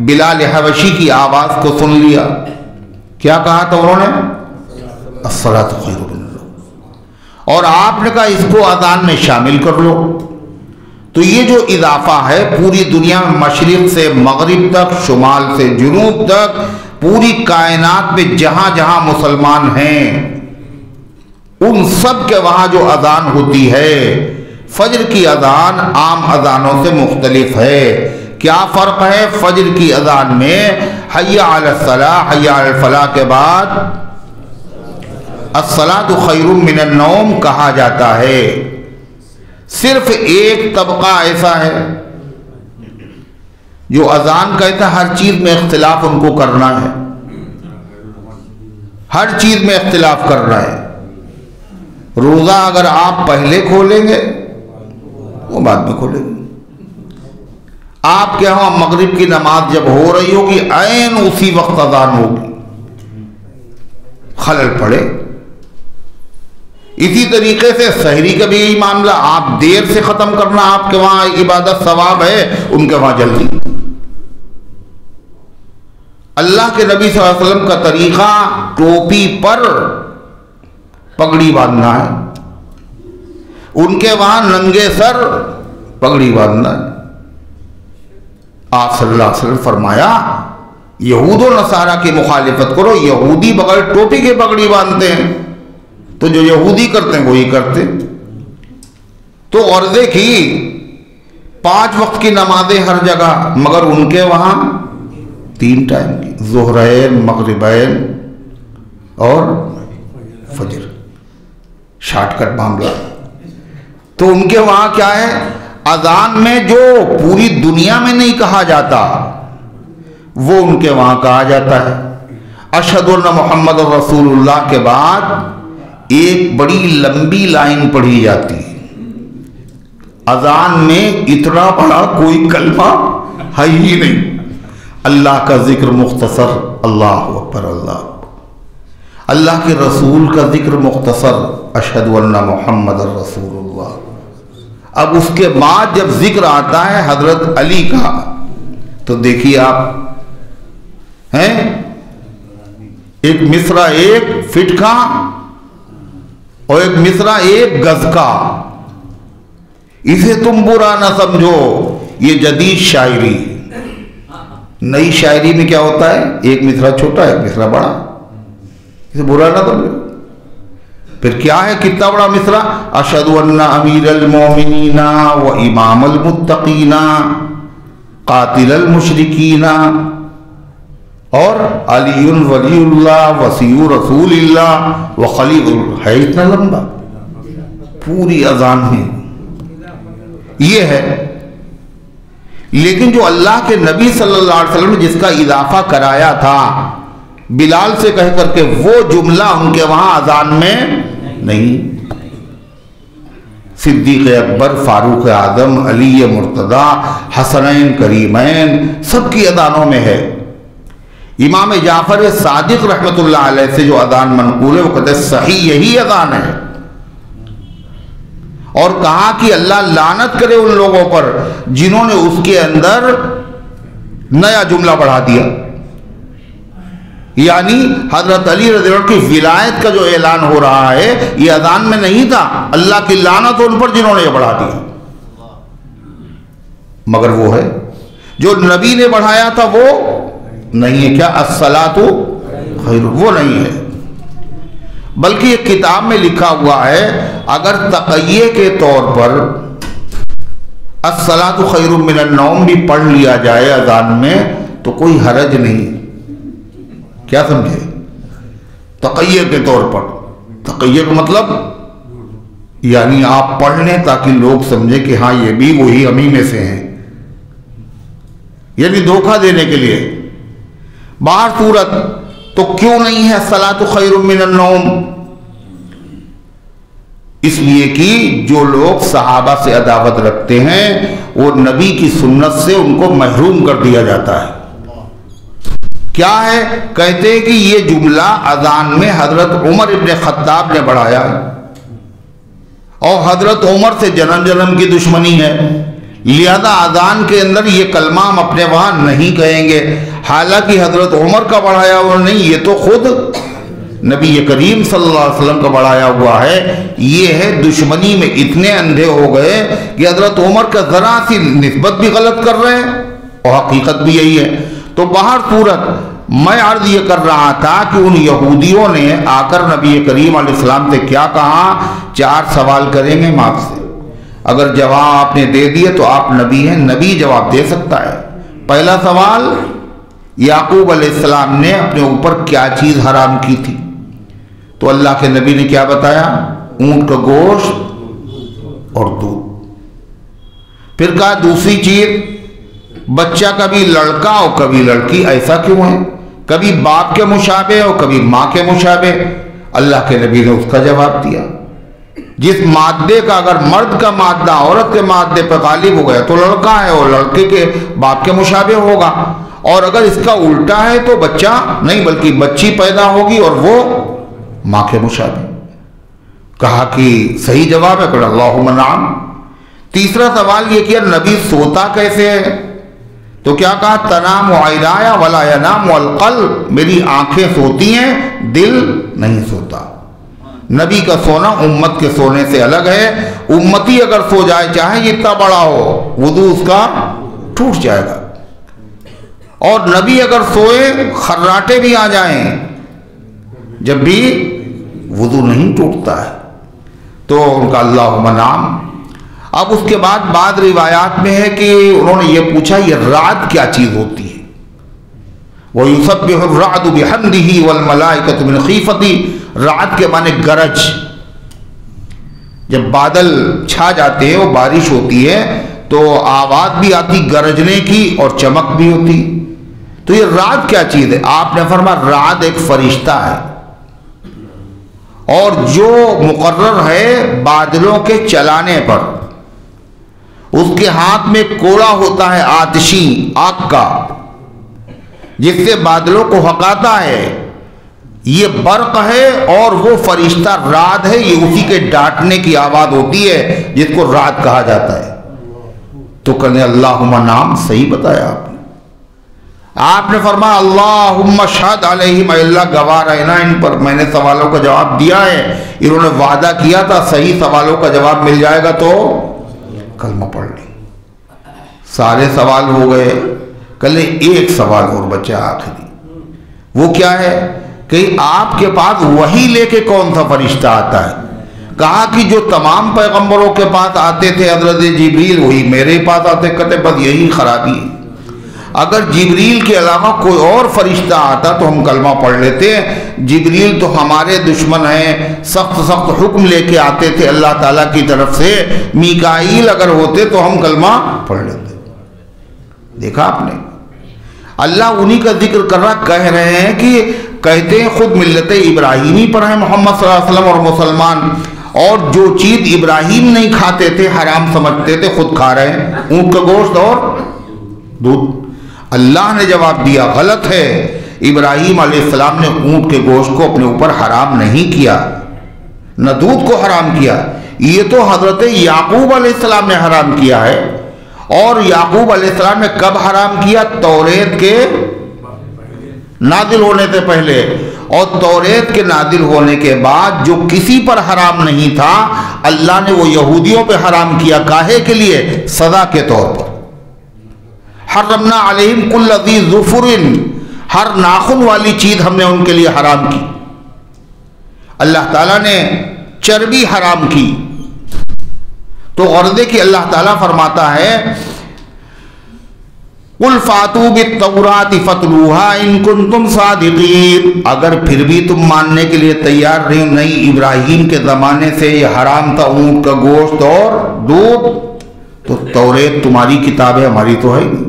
بلال حبشی کی آواز کو سن لیا، کیا کہا تھا انہوں نے؟ الصلاۃ خیر من النوم، اور آپ نے کہا اس کو اذان میں شامل کر لو۔ تو یہ جو اضافہ ہے پوری دنیا میں مشرق سے مغرب تک، شمال سے جنوب تک، پوری کائنات میں جہاں جہاں مسلمان ہیں ان سب کے وہاں جو اذان ہوتی ہے فجر کی اذان عام اذانوں سے مختلف ہے۔ کیا فرق ہے؟ فجر کی اذان میں حی علی الصلاۃ حی علی الفلاح کے بعد الصلاۃ خیر من النوم کہا جاتا ہے۔ صرف ایک طبقہ ایسا ہے جو اذان کہتا ہے ہر چیز میں اختلاف ان کو کرنا ہے، ہر چیز میں اختلاف کرنا ہے۔ روزہ اگر آپ پہلے کھولیں گے وہ بعد میں کھولیں گے۔ آپ کے ہاں مغرب کی نماز جب ہو رہی ہوگی عین اسی وقت اذان ہوگی، خلل پڑے اسی طریقے سے سحری کا بھی یہی معاملہ، آپ دیر سے ختم کرنا آپ کے وہاں عبادت ثواب ہے، ان کے وہاں جلدی۔ اللہ کے نبی صلی اللہ علیہ وسلم کا طریقہ ٹوپی پر پگڑی باندھنا ہے، ان کے وہاں ننگے سر پگڑی باندھنا ہے۔ آپ صلی اللہ علیہ وسلم فرمایا یہود و نصارہ کی مخالفت کرو، یہودی بغیر ٹوپی کے پگڑی باندھتے ہیں، تو جو یہودی کرتے ہیں وہی کرتے۔ تو عرضے کی 5 وقت کی نمازیں ہر جگہ، مگر ان کے وہاں 3 ٹائم کی، ظہرین، مغربین اور فجر، شارٹ کٹ معاملہ۔ تو ان کے وہاں کیا ہے، اذان میں جو پوری دنیا میں نہیں کہا جاتا وہ ان کے وہاں کہا جاتا ہے۔ اشہد ان محمد رسول اللہ کے بعد ایک بڑی لمبی لائن پڑھی جاتی ہے۔ اذان میں اتنا بڑا کوئی کلمہ ہے ہی نہیں، اللہ کا ذکر مختصر، اللہ اکبر اللہ، اللہ کے رسول کا ذکر مختصر، اشہد ان محمد رسول اللہ۔ اب اس کے بعد جب ذکر آتا ہے حضرت علی کا، تو دیکھیے آپ ہیں، ایک مصرع 1 فٹ کا اور ایک مصرع 1 گز کا، اسے تم برا نہ سمجھو، یہ جدید شاعری۔ نئی شاعری میں کیا ہوتا ہے، ایک مصرع چھوٹا ایک مصرع بڑا، اسے برا نہ سمجھو۔ پھر کیا ہے کتنا بڑا مصرع، اشہد ان امیر المومنین و امام المتقین قاتل المشرکین اور علی ولی اللہ وصی رسول اللہ و خلیل ہے، اتنا لمبا پوری اذان میں یہ ہے۔ لیکن جو اللہ کے نبی صلی اللہ علیہ وسلم نے جس کا اضافہ کرایا تھا بلال سے کہہ کر کے، وہ جملہ ان کے وہاں اذان میں نہیں۔ صدیق اکبر، فاروق اعظم، علی مرتضیٰ، حسنین کریمین، سب کی اذانوں میں ہے۔ امام جعفر صادق رحمت اللہ علیہ سے جو اذان منقول ہے وہ کہتے ہیں صحیح یہی اذان ہے، اور کہا کہ اللہ لعنت کرے ان لوگوں پر جنہوں نے اس کے اندر نیا جملہ بڑھا دیا، یعنی حضرت علی رضی اللہ عنہ کی ولایت کا جو اعلان ہو رہا ہے یہ اذان میں نہیں تھا، اللہ کی لعنت ان پر جنہوں نے یہ بڑھا دیا۔ مگر وہ ہے جو نبی نے بڑھایا تھا وہ نہیں ہے، کیا الصلاۃ خیر، وہ نہیں ہے، بلکہ یہ کتاب میں لکھا ہوا ہے اگر تقیہ کے طور پر الصلاۃ خیر من النوم بھی پڑھ لیا جائے اذان میں تو کوئی حرج نہیں۔ کیا سمجھے، تقیہ کے طور پر، تقیہ کا مطلب یعنی آپ پڑھ لیں تاکہ لوگ سمجھیں کہ ہاں یہ بھی وہی ہمیں میں سے ہیں، یعنی دھوکہ دینے کے لیے۔ باہر صورت تو کیوں نہیں ہے الصلاۃ خیر من النوم، اس لیے کہ جو لوگ صحابہ سے عداوت رکھتے ہیں وہ نبی کی سنت سے ان کو محروم کر دیا جاتا ہے۔ کیا ہے، کہتے ہیں کہ یہ جملہ اذان میں حضرت عمر ابن خطاب نے بڑھایا اور حضرت عمر سے جنم جنم کی دشمنی ہے، لہذا اذان کے اندر یہ کلمہ ہم اپنے وہاں نہیں کہیں گے، حالانکہ حضرت عمر کا بڑھایا ہوا نہیں، یہ تو خود نبی کریم صلی اللہ علیہ وسلم کا بڑھایا ہوا ہے۔ یہ ہے دشمنی میں اتنے اندھے ہو گئے کہ حضرت عمر کا ذرا سی نسبت بھی غلط کر رہے ہیں اور حقیقت بھی یہی ہے۔ تو باہر صورت میں عرض یہ کر رہا تھا کہ ان یہودیوں نے آ کر نبی کریم علیہ السلام سے کیا کہا، 4 سوال کریں گے ہم آپ سے، اگر جواب آپ نے دے دیے تو آپ نبی ہیں، نبی جواب دے سکتا ہے۔ پہلا سوال، یعقوب علیہ السلام نے اپنے اوپر کیا چیز حرام کی تھی؟ تو اللہ کے نبی نے کیا بتایا، اونٹ کا گوشت اور دودھ۔ پھر کہا دوسری چیز، بچہ کبھی لڑکا اور کبھی لڑکی، ایسا کیوں ہے؟ کبھی باپ کے مشابہ اور کبھی ماں کے مشابہ۔ اللہ کے نبی نے اس کا جواب دیا، جس مادے کا اگر مرد کا مادہ عورت کے مادے پہ غالب ہو گیا تو لڑکا ہے اور لڑکے کے باپ کے مشابہ ہوگا، اور اگر اس کا الٹا ہے تو بچہ نہیں بلکہ بچی پیدا ہوگی اور وہ ماں کے مشابہ۔ کہا کہ صحیح جواب ہے، کہ اللہم نعم۔ تیسرا سوال یہ کیا نبی سوتا کیسے ہے؟ تو کیا کہا تنام عینایا ولا ینام القلب، میری آنکھیں سوتی ہیں دل نہیں سوتا۔ نبی کا سونا امت کے سونے سے الگ ہے۔ امتی اگر سو جائے چاہے جتنا بڑا ہو وضو اس کا ٹوٹ جائے گا، اور نبی اگر سوئے خراٹے بھی آ جائیں جب بھی وضو نہیں ٹوٹتا ہے۔ تو ان کا اللہم نعم۔ اب اس کے بعد بعض روایات میں ہے کہ انہوں نے یہ پوچھا یہ رعد کیا چیز ہوتی ہے؟ وَيُسَبِّحُ الرَّعْدُ بِحَمْدِهِ وَالْمَلَائِكَةُ مِنْ خِيفَتِهِ، رعد کے معنی گرج۔ جب بادل چھا جاتے ہیں، وہ بارش ہوتی ہے تو آواز بھی آتی گرجنے کی اور چمک بھی ہوتی۔ تو یہ رعد کیا چیز ہے؟ آپ نے فرمایا رعد ایک فرشتہ ہے، اور جو مقرر ہے بادلوں کے چلانے پر۔ اس کے ہاتھ میں کوڑا ہوتا ہے آتشی، آگ کا، جس سے بادلوں کو ہکاتا ہے۔ یہ برق ہے اور وہ فرشتہ رعد ہے، یہ اسی کے ڈانٹنے کی آواز ہوتی ہے جس کو رعد کہا جاتا ہے۔ تو کہنے اللہم نعم، صحیح بتایا آپ نے۔ آپ نے فرمایا اللہم اشہد علیہم، اے اللہ گواہ رہنا ان پر، میں نے سوالوں کا جواب دیا ہے، انہوں نے وعدہ کیا تھا صحیح سوالوں کا جواب مل جائے گا تو کلمہ پڑھ لیں۔ سارے سوال ہو گئے، کل ایک سوال اور بچا آخری، وہ کیا ہے کہ آپ کے پاس وحی لے کے کون سا فرشتہ آتا ہے؟ کہا کہ جو تمام پیغمبروں کے پاس آتے تھے حضرت جبریل، وہی میرے پاس آتے، کہتے بس یہی خرابی ہے۔ اگر جبریل کے علاوہ کوئی اور فرشتہ آتا تو ہم کلمہ پڑھ لیتے۔ جبریل تو ہمارے دشمن ہیں، سخت سخت حکم لے کے آتے تھے اللہ تعالیٰ کی طرف سے۔ میکائیل اگر ہوتے تو ہم کلمہ پڑھ لیتے۔ دیکھا آپ نے، اللہ انہی کا ذکر کر رہا، کہہ رہے ہیں کہ کہتے ہیں خود ملت ابراہیمی پر ہیں محمد صلی اللہ علیہ وسلم اور مسلمان، اور جو چیز ابراہیم نہیں کھاتے تھے حرام سمجھتے تھے خود کھا رہے ہیں، اونٹ کا گوشت اور دودھ۔ اللہ نے جواب دیا غلط ہے، ابراہیم علیہ السلام نے اونٹ کے گوشت کو اپنے اوپر حرام نہیں کیا، نہ دودھ کو حرام کیا، یہ تو حضرت یعقوب علیہ السلام نے حرام کیا ہے۔ اور یعقوب علیہ السلام نے کب حرام کیا؟ توریت کے نازل ہونے سے پہلے، اور توریت کے نازل ہونے کے بعد جو کسی پر حرام نہیں تھا اللہ نے وہ یہودیوں پہ حرام کیا۔ کاہے کے لیے؟ سزا کے طور پر۔ حرمنا علیہم کل ذی ظفر، ہر ناخن والی چیز ہم نے ان کے لیے حرام کی۔ اللہ تعالیٰ نے چربی حرام کی۔ تو غرض کہ اللہ تعالیٰ فرماتا ہے قُلْ فَأْتُوا بِالتَّوْرَاةِ فَاتْلُوهَا إِن كُنتُمْ صَادِقِينَ، اگر پھر بھی تم ماننے کے لیے تیار نہیں، ابراہیم کے زمانے سے یہ حرام تھا اونٹ کا گوشت اور دودھ، تو توریت تمہاری کتاب ہے، ہماری تو ہے نہیں۔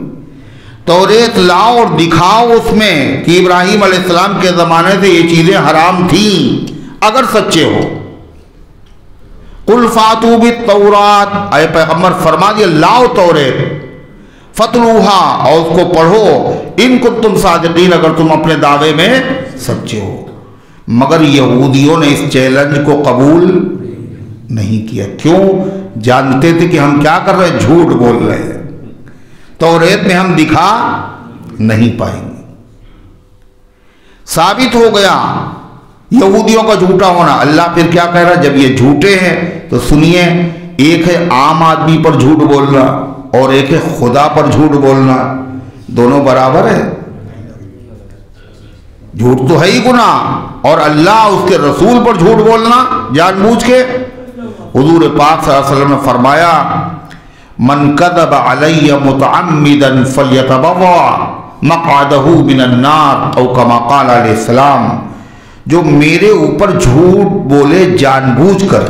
توریت لاؤ اور دکھاؤ اس میں کہ ابراہیم علیہ السلام کے زمانے سے یہ چیزیں حرام تھیں، اگر سچے ہو۔ قُلْ فَأْتُوا بِالتَّوْرَاةِ، اے پیغمبر فرما دیا لاؤ توریت، فَاتْلُوهَا، اور اس کو پڑھو، ان کنتم صادقین، اگر تم اپنے دعوے میں سچے ہو۔ مگر یہودیوں نے اس چیلنج کو قبول نہیں کیا۔ کیوں؟ جانتے تھے کہ ہم کیا کر رہے ہیں، جھوٹ بول رہے ہیں، توریت میں ہم دکھا نہیں پائیں گے۔ ثابت ہو گیا یہودیوں کا جھوٹا ہونا۔ اللہ پھر کیا کہہ رہا، جب یہ جھوٹے ہیں تو سنیے، ایک ہے عام آدمی پر جھوٹ بولنا اور ایک ہے خدا پر جھوٹ بولنا، دونوں برابر ہے؟ جھوٹ تو ہے ہی گناہ، اور اللہ اس کے رسول پر جھوٹ بولنا جان بوجھ کے۔ حضور پاک صلی اللہ علیہ وسلم نے فرمایا من کذب علی متعمدا فلیتبوأ مقعدہ من النار، او کما قال علیہ السلام، جو میرے اوپر جھوٹ بولے جان بوجھ کر،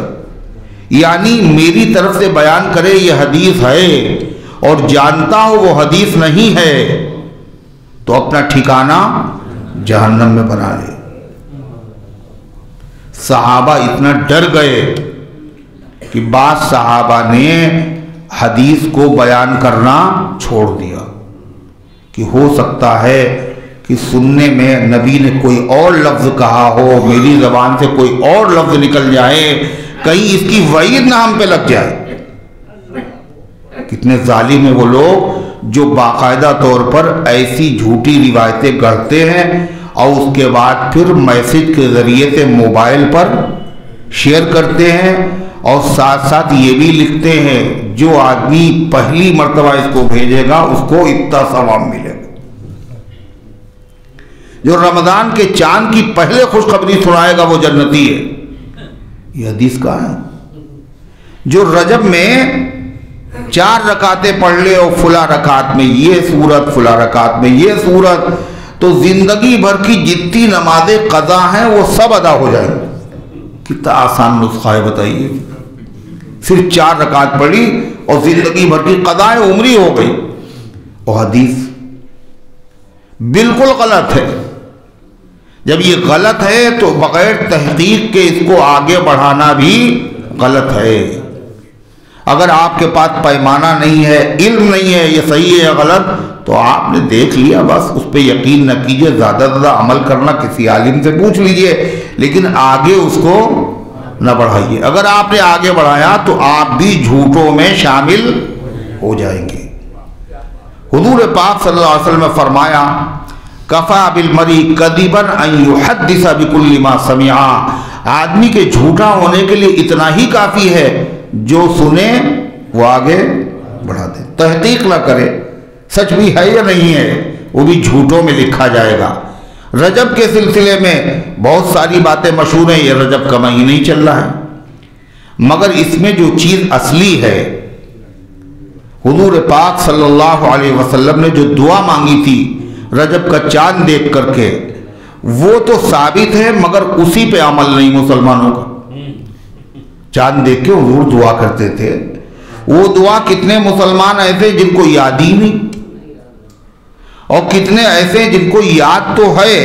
یعنی میری طرف سے بیان کرے یہ حدیث ہے اور جانتا ہو وہ حدیث نہیں ہے، تو اپنا ٹھکانہ جہنم میں بنا لے۔ صحابہ اتنا ڈر گئے کہ بعض صحابہ نے حدیث کو بیان کرنا چھوڑ دیا کہ ہو سکتا ہے کہ سننے میں نبی نے کوئی اور لفظ کہا ہو، میری زبان سے کوئی اور لفظ نکل جائے، کہیں اس کی وعید نہ ہم پہ لگ جائے۔ کتنے ظالم ہیں وہ لوگ جو باقاعدہ طور پر ایسی جھوٹی روایتیں گڑھتے ہیں اور اس کے بعد پھر میسج کے ذریعے سے موبائل پر شیئر کرتے ہیں، اور ساتھ ساتھ یہ بھی لکھتے ہیں جو آدمی پہلی مرتبہ اس کو بھیجے گا اس کو اتنا ثواب ملے گا، جو رمضان کے چاند کی پہلے خوشخبری سنائے گا وہ جنتی ہے۔ یہ حدیث کا ہے۔ جو رجب میں 4 رکعتیں پڑھ لے اور فلاں رکعت میں یہ سورت، فلاں رکعت میں یہ سورت، تو زندگی بھر کی جتنی نمازیں قضا ہیں وہ سب ادا ہو جائیں۔ کتنا آسان نسخہ ہے بتائیے، صرف 4 رکعت پڑھی اور زندگی بھر کی قضائیں عمری ہو گئی۔ اور حدیث بالکل غلط ہے۔ جب یہ غلط ہے تو بغیر تحقیق کے اس کو آگے بڑھانا بھی غلط ہے۔ اگر آپ کے پاس پیمانہ نہیں ہے، علم نہیں ہے یہ صحیح ہے یا غلط، تو آپ نے دیکھ لیا بس، اس پہ یقین نہ کیجئے، زیادہ زیادہ عمل کرنا کسی عالم سے پوچھ لیجئے، لیکن آگے اس کو نہ بڑھائیے۔ اگر آپ نے آگے بڑھایا تو آپ بھی جھوٹوں میں شامل ہو جائیں گے۔ حضور پاک صلی اللہ علیہ وسلم نے فرمایا کفا بالمری کذبا ان یحدث بکل ما سمع، آدمی کے جھوٹا ہونے کے لیے اتنا ہی کافی ہے جو سنے وہ آگے بڑھا دے، تحقیق نہ کرے سچ بھی ہے یا نہیں ہے، وہ بھی جھوٹوں میں لکھا جائے گا۔ رجب کے سلسلے میں بہت ساری باتیں مشہور ہیں، یہ رجب کا مہینہ ہی چل رہا ہے، مگر اس میں جو چیز اصلی ہے، حضور پاک صلی اللہ علیہ وسلم نے جو دعا مانگی تھی رجب کا چاند دیکھ کر کے، وہ تو ثابت ہے مگر اسی پہ عمل نہیں مسلمانوں کا۔ چاند دیکھ کے حضور دعا کرتے تھے، وہ دعا کتنے مسلمان ایسے جن کو یاد ہی نہیں، اور کتنے ایسے جن کو یاد تو ہے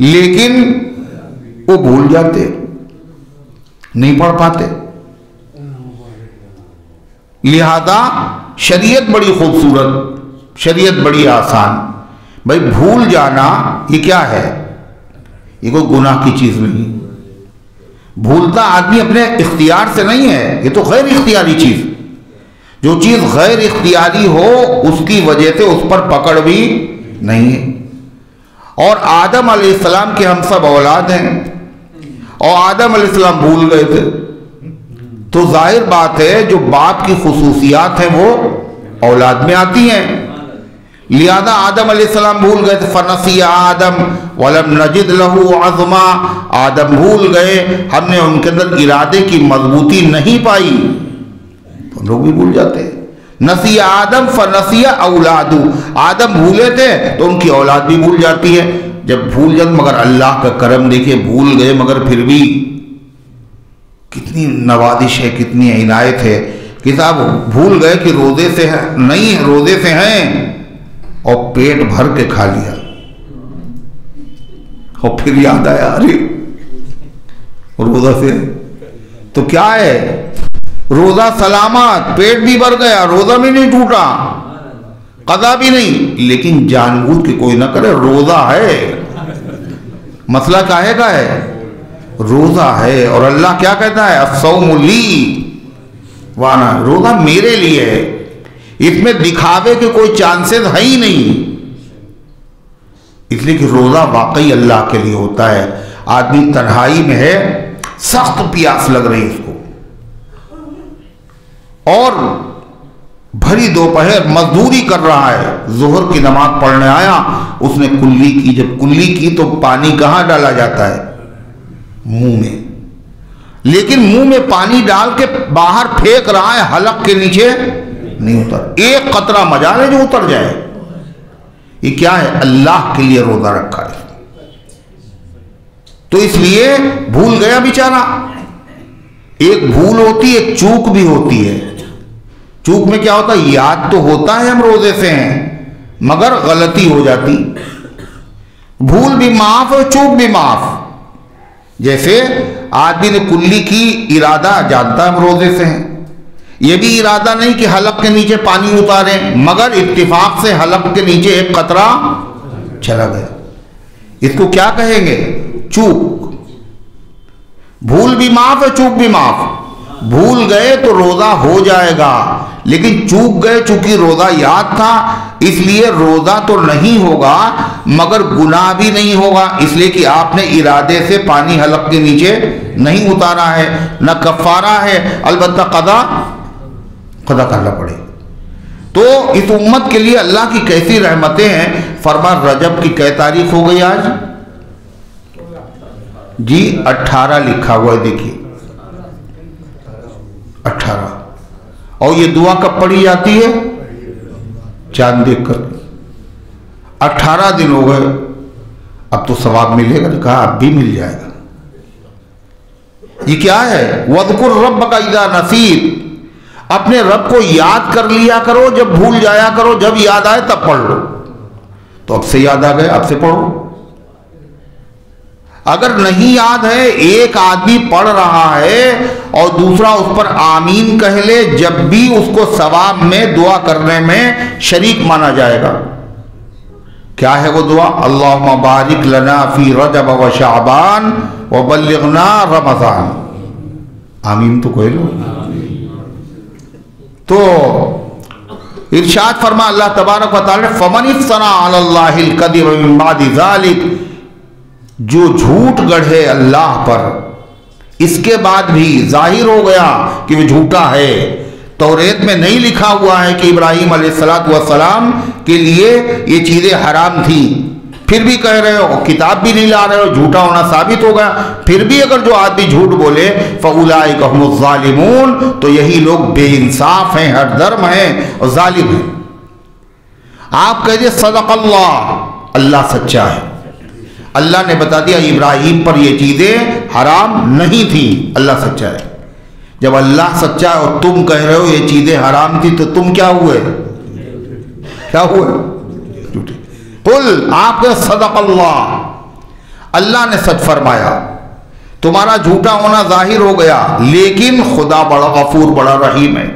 لیکن وہ بھول جاتے، نہیں پڑھ پاتے۔ لہذا شریعت بڑی خوبصورت، شریعت بڑی آسان۔ بھائی بھول جانا یہ کیا ہے؟ یہ کوئی گناہ کی چیز نہیں۔ بھولتا آدمی اپنے اختیار سے نہیں ہے، یہ تو غیر اختیاری چیز۔ جو چیز غیر اختیاری ہو اس کی وجہ سے اس پر پکڑ بھی نہیں ہے۔ اور آدم علیہ السلام کے ہم سب اولاد ہیں، اور آدم علیہ السلام بھول گئے تھے، تو ظاہر بات ہے جو باپ کی خصوصیات ہیں وہ اولاد میں آتی ہیں۔ لہذا آدم علیہ السلام بھول گئے تھے، فنسی آدم ولم نجد له عظما، آدم بھول گئے، ہم نے ان کے اندر ارادے کی مضبوطی نہیں پائی، تو ہم لوگ بھی بھول جاتے ہیں۔ نسی آدم فنسی اولادو، آدم بھولے تھے تو ان کی اولاد بھی بھول جاتی ہے۔ جب بھول جاتے، مگر اللہ کا کرم دیکھیں، بھول گئے مگر پھر بھی کتنی نوازش ہے، کتنی عنایت ہے کہ صاحب بھول گئے کہ روزے سے نہیں، روزے سے ہیں اور پیٹ بھر کے کھا لیا، اور پھر یاد آیا ارے روزہ سے تو کیا ہے، روزہ سلامت، پیٹ بھی بھر گیا، روزہ بھی نہیں ٹوٹا، قضا بھی نہیں، لیکن جان بوجھ کے کوئی نہ کرے، روزہ ہے، مسئلہ کاہے کا ہے، روزہ ہے۔ اور اللہ کیا کہتا ہے، الصوم لی وانا، روزہ میرے لیے ہے، اس میں دکھاوے کے کوئی چانسز ہے ہی نہیں، اس لیے کہ روزہ واقعی اللہ کے لیے ہوتا ہے۔ آدمی تنہائی میں ہے، سخت پیاس لگ رہی اس کو، اور بھری دوپہر مزدوری کر رہا ہے، ظہر کی نماز پڑھنے آیا، اس نے کلی کی، جب کلی کی تو پانی کہاں ڈالا جاتا ہے، منہ میں، لیکن منہ میں پانی ڈال کے باہر پھینک رہا ہے، حلق کے نیچے نہیں اتر، ایک قطرہ مجال ہے جو اتر جائے۔ یہ کیا ہے، اللہ کے لیے روزہ رکھا ہے، تو اس لیے بھول گیا بیچارہ۔ ایک بھول ہوتی ہے، ایک چوک بھی ہوتی ہے۔ چوک میں کیا ہوتا ہے، یاد تو ہوتا ہے ہم روزے سے ہیں مگر غلطی ہو جاتی، بھول بھی معاف اور چوک بھی معاف۔ جیسے آدمی نے کلی کی، ارادہ جانتا ہم روزے سے ہیں، یہ بھی ارادہ نہیں کہ حلق کے نیچے پانی اتاریں، مگر اتفاق سے حلق کے نیچے ایک قطرہ چلا گیا. اس کو کیا کہیں گے؟ چوک. بھول بھی معاف ہے، چوک بھی معاف. بھول گئے تو روزہ ہو جائے گا، لیکن چوک گئے چونکہ روزہ یاد تھا اس لیے روزہ تو نہیں ہوگا مگر گناہ بھی نہیں ہوگا، اس لیے کہ آپ نے ارادے سے پانی حلق کے نیچے نہیں اتارا ہے، نہ کفارہ ہے، البتہ قضا کرنا پڑے. تو اس امت کے لیے اللہ کی کیسی رحمتیں ہیں. فرما رجب کی کئی تاریخ ہو گئی آج؟ جی 18 لکھا ہوا ہے، دیکھیے 18. اور یہ دعا کب پڑھی جاتی ہے؟ چاند دیکھ کر. 18 دن ہو گئے، اب تو ثواب ملے گا. کہا اب بھی مل جائے گا. یہ کیا ہے؟ وَاذْكُرْ رَبَّكَ إِذَا نَسِيتَ. اپنے رب کو یاد کر لیا کرو، جب بھول جایا کرو، جب یاد آئے تب پڑھ لو. تو اب سے یاد آ گئے، اب سے پڑھو. اگر نہیں یاد ہے، ایک آدمی پڑھ رہا ہے اور دوسرا اس پر آمین کہہ لے، جب بھی اس کو ثواب میں دعا کرنے میں شریک مانا جائے گا. کیا ہے وہ دعا؟ اللہم بارک لنا فی رجب و شعبان وبلغنا رمضان. آمین تو کہہ لو. تو ارشاد فرما اللہ تبارک و تعالی فمن افترى علی اللہ الکذب من بعد ذلک، جو جھوٹ گڑھے اللہ پر اس کے بعد بھی ظاہر ہو گیا کہ وہ جھوٹا ہے. توریت میں نہیں لکھا ہوا ہے کہ ابراہیم علیہ السلام کے لیے یہ چیزیں حرام تھیں، پھر بھی کہہ رہے ہو، کتاب بھی نہیں لا رہے ہو، جھوٹا ہونا ثابت ہو گیا. پھر بھی اگر جو آدمی جھوٹ بولے فَأُولَئِكَ هُمُ الظَّالِمُونَ، تو یہی لوگ بے انصاف ہیں، ہر درم ہیں اور ظالم ہیں. آپ کہہ دیں صدق اللہ، اللہ سچا ہے. اللہ نے بتا دیا ابراہیم پر یہ چیزیں حرام نہیں تھیں، اللہ سچا ہے. جب اللہ سچا ہے اور تم کہہ رہے ہو یہ چیزیں حرام تھی، تو تم کیا ہوئے؟ کیا ہوئے؟ قل، آپ کے صدق اللہ، اللہ نے سچ فرمایا. تمہارا جھوٹا ہونا ظاہر ہو گیا، لیکن خدا بڑا غفور، بڑا رحیم ہے.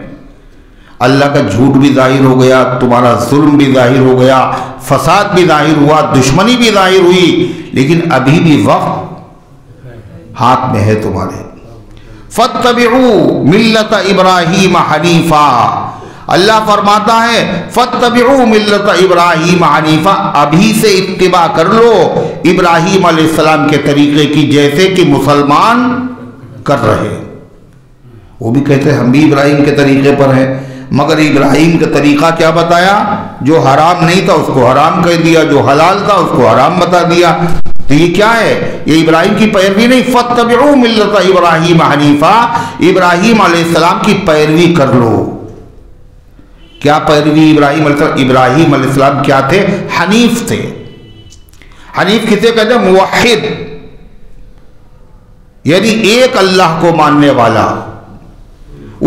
اللہ کا جھوٹ بھی ظاہر ہو گیا، تمہارا ظلم بھی ظاہر ہو گیا، فساد بھی ظاہر ہوا، دشمنی بھی ظاہر ہوئی، لیکن ابھی بھی وقت ہاتھ میں ہے تمہارے. فَاتَّبِعُوا مِلَّةَ إِبْرَاهِيمَ حَنِيفًا. اللہ فرماتا ہے فَاتَّبِعُوا مِلَّةَ إِبْرَاهِيمَ حَنِيفًا، ابھی سے اتباع کر لو ابراہیم علیہ السلام کے طریقے کی، جیسے کہ مسلمان کر رہے. وہ بھی کہتے ہیں ہم بھی ابراہیم کے طریقے پر ہیں، مگر ابراہیم کا طریقہ کیا بتایا؟ جو حرام نہیں تھا اس کو حرام کہہ دیا، جو حلال تھا اس کو حرام بتا دیا. تو یہ کیا ہے؟ یہ ابراہیم کی پیروی نہیں. فَاتَّبِعُوا مِلَّةَ إِبْرَاهِيمَ حَنِيفًا، ابراہیم علیہ السلام کی پیروی کر لو. کیا پیروی ابراہیم علیہ السلام؟ ابراہیم علیہ السلام کیا تھے؟ حنیف تھے. حنیف کسے کہتے ہیں؟ موحد، یعنی ایک اللہ کو ماننے والا،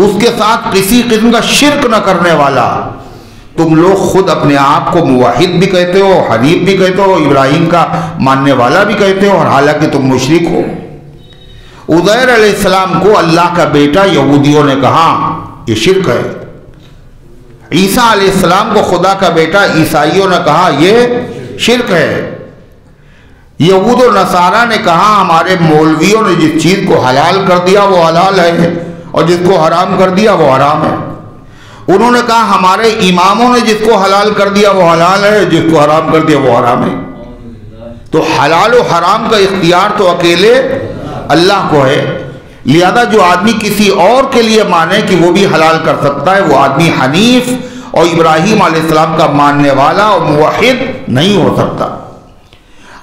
اس کے ساتھ کسی قسم کا شرک نہ کرنے والا. تم لوگ خود اپنے آپ کو موحد بھی کہتے ہو، حنیف بھی کہتے ہو، ابراہیم کا ماننے والا بھی کہتے ہو، اور حالانکہ تم مشرک ہو. عزیر علیہ السلام کو اللہ کا بیٹا یہودیوں نے کہا یہ شرک ہے. عیسیٰ علیہ السلام کو خدا کا بیٹا عیسائیوں نے کہا یہ شرک ہے. یہود و نصارہ نے کہا ہمارے مولویوں نے جس چیز کو حلال کر دیا وہ حلال ہے اور جس کو حرام کر دیا وہ حرام ہے. انہوں نے کہا ہمارے اماموں نے جس کو حلال کر دیا وہ حلال ہے، جس کو حرام کر دیا وہ حرام ہے. تو حلال و حرام کا اختیار تو اکیلے اللہ کو ہے. لہذا جو آدمی کسی اور کے لیے مانے کہ وہ بھی حلال کر سکتا ہے، وہ آدمی حنیف اور ابراہیم علیہ السلام کا ماننے والا اور موحد نہیں ہو سکتا.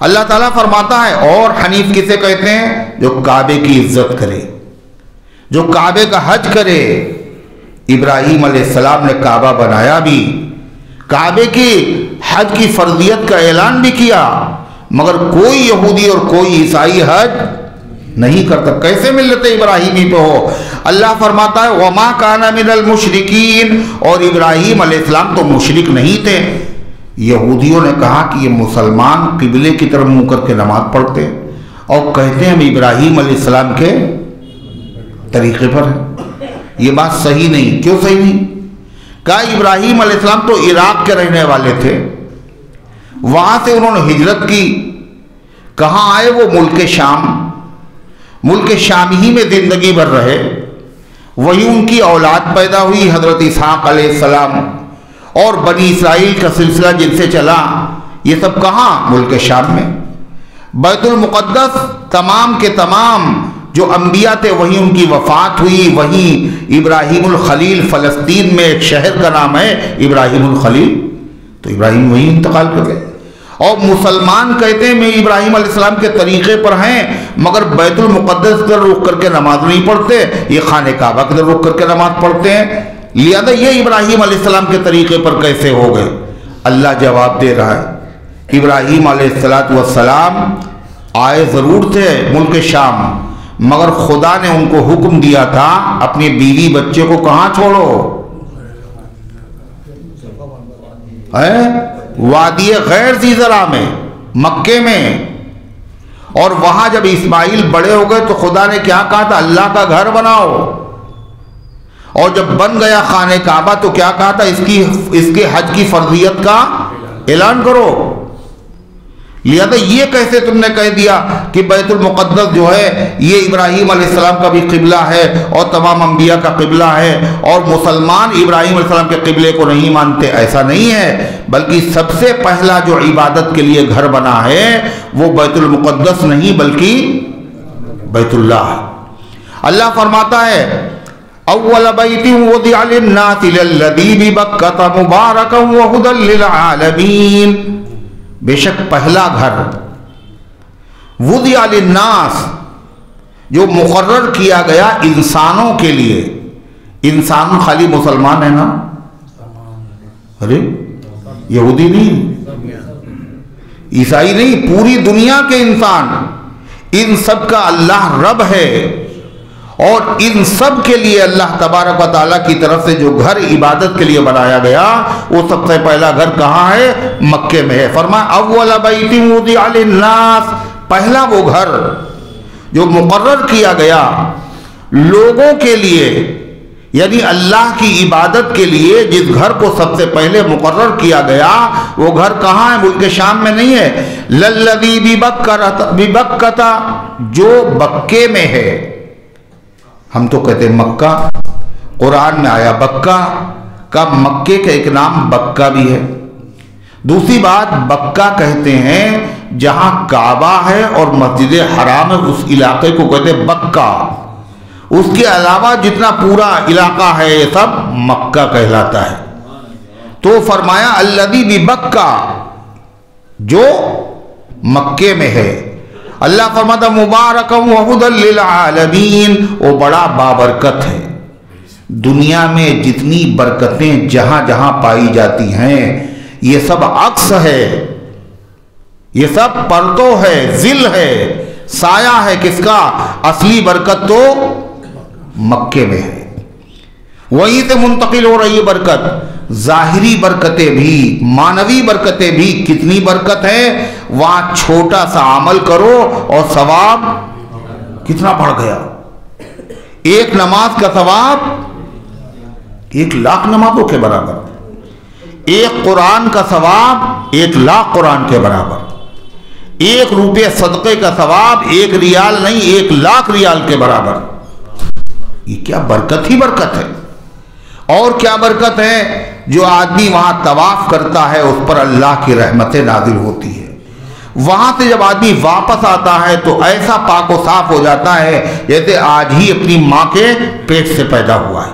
اللہ تعالیٰ فرماتا ہے اور حنیف کسے کہتے ہیں؟ جو کعبے کی عزت کرے، جو کعبے کا حج کرے. ابراہیم علیہ السلام نے کعبہ بنایا بھی، کعبے کی حج کی فرضیت کا اعلان بھی کیا، مگر کوئی یہودی اور کوئی عیسائی حج نہیں کرتا. کیسے ملت ابراہیمی پہ ہو؟ اللہ فرماتا ہے وَمَا كَانَ مِنَ الْمُشْرِكِينَ، اور ابراہیم علیہ السلام تو مشرک نہیں تھے. یہودیوں نے کہا کہ یہ مسلمان قبلے کی طرف منہ کر کے نماز پڑھتے اور کہتے ہیں ہم ابراہیم علیہ السلام کے طریقے پر ہیں. یہ بات صحیح نہیں. کیوں صحیح نہیں؟ کہا ابراہیم علیہ السلام تو عراق کے رہنے والے تھے، وہاں سے انہوں نے ہجرت کی. کہاں آئے وہ؟ ملک شام. ملک شام ہی میں زندگی بھر رہے. وہی ان کی اولاد پیدا ہوئی حضرت اسحاق علیہ السلام، اور بنی اسرائیل کا سلسلہ جن سے چلا. یہ سب کہاں؟ ملک شام میں. بیت المقدس تمام کے تمام جو انبیاء تھے وہیں ان کی وفات ہوئی. وہیں ابراہیم الخلیل، فلسطین میں ایک شہر کا نام ہے ابراہیم الخلیل، تو ابراہیم وہیں انتقال کر گئے. اور مسلمان کہتے ہیں میں ابراہیم علیہ السلام کے طریقے پر ہیں، مگر بیت المقدس کی طرف رخ کر کے نماز نہیں پڑھتے، یہ خانہ کعبہ کی طرف رخ کر کے نماز پڑھتے ہیں. لہذا یہ ابراہیم علیہ السلام کے طریقے پر کیسے ہو گئے؟ اللہ جواب دے رہا ہے. ابراہیم علیہ السلام آئے ضرور تھے ملک شام، مگر خدا نے ان کو حکم دیا تھا اپنی بیوی بچے کو کہاں چھوڑو؟ وادی غیر ذی زرع میں، مکے میں. اور وہاں جب اسماعیل بڑے ہو گئے تو خدا نے کیا کہا تھا؟ اللہ کا گھر بناؤ. اور جب بن گیا خانہ کعبہ تو کیا کہا تھا؟ اس کے حج کی فرضیت کا اعلان کرو. لہذا یہ کیسے تم نے کہہ دیا کہ بیت المقدس جو ہے یہ ابراہیم علیہ السلام کا بھی قبلہ ہے اور تمام انبیاء کا قبلہ ہے، اور مسلمان ابراہیم علیہ السلام کے قبلے کو نہیں مانتے؟ ایسا نہیں ہے، بلکہ سب سے پہلا جو عبادت کے لیے گھر بنا ہے وہ بیت المقدس نہیں بلکہ بیت اللہ. اللہ فرماتا ہے اول بیت وضع للناس للذی ببکۃ مبارکا وہدی للعالمین. بے شک پہلا گھر وضع للناس جو مقرر کیا گیا انسانوں کے لیے. انسان خالی مسلمان ہے نا؟ ارے یہودی نہیں، عیسائی نہیں، پوری دنیا کے انسان. ان سب کا اللہ رب ہے، اور ان سب کے لیے اللہ تبارک و تعالیٰ کی طرف سے جو گھر عبادت کے لیے بنایا گیا وہ سب سے پہلا گھر کہاں ہے؟ مکے میں ہے. فرمایا اول بیت وضع للناس، پہلا وہ گھر جو مقرر کیا گیا لوگوں کے لیے، یعنی اللہ کی عبادت کے لیے جس گھر کو سب سے پہلے مقرر کیا گیا وہ گھر کہاں ہے؟ ملک شام میں نہیں ہے. للذی ببکۃ، جو بکے میں ہے. ہم تو کہتے ہیں مکہ، قرآن میں آیا بکہ کا، مکے کا ایک نام بکہ بھی ہے. دوسری بات بکہ کہتے ہیں جہاں کعبہ ہے اور مسجد حرام ہے، اس علاقے کو کہتے ہیں بکہ. اس کے علاوہ جتنا پورا علاقہ ہے یہ سب مکہ کہلاتا ہے. تو فرمایا الذی ببکہ، جو مکے میں ہے. اللہ فرماتا مبارکا وہدی للعالمین، وہ بڑا بابرکت ہے. دنیا میں جتنی برکتیں جہاں جہاں پائی جاتی ہیں یہ سب عکس ہے، یہ سب پرتو ہے، ظل ہے، سایہ ہے. کس کا؟ اصلی برکت تو مکے میں ہے. وہیں سے منتقل ہو رہی ہے برکت. ظاہری برکتیں بھی، معنوی برکتیں بھی. کتنی برکت ہے؟ وہاں چھوٹا سا عمل کرو اور ثواب کتنا بڑھ گیا. ایک نماز کا ثواب 1,00,000 نمازوں کے برابر. ایک قرآن کا ثواب 1,00,000 قرآن کے برابر. 1 روپے صدقے کا ثواب 1 ریال نہیں 1,00,000 ریال کے برابر. یہ کیا برکت ہی برکت ہے. اور کیا برکت ہے؟ جو آدمی وہاں طواف کرتا ہے اس پر اللہ کی رحمتیں نازل ہوتی ہے. وہاں سے جب آدمی واپس آتا ہے تو ایسا پاک و صاف ہو جاتا ہے جیسے آج ہی اپنی ماں کے پیٹ سے پیدا ہوا ہے.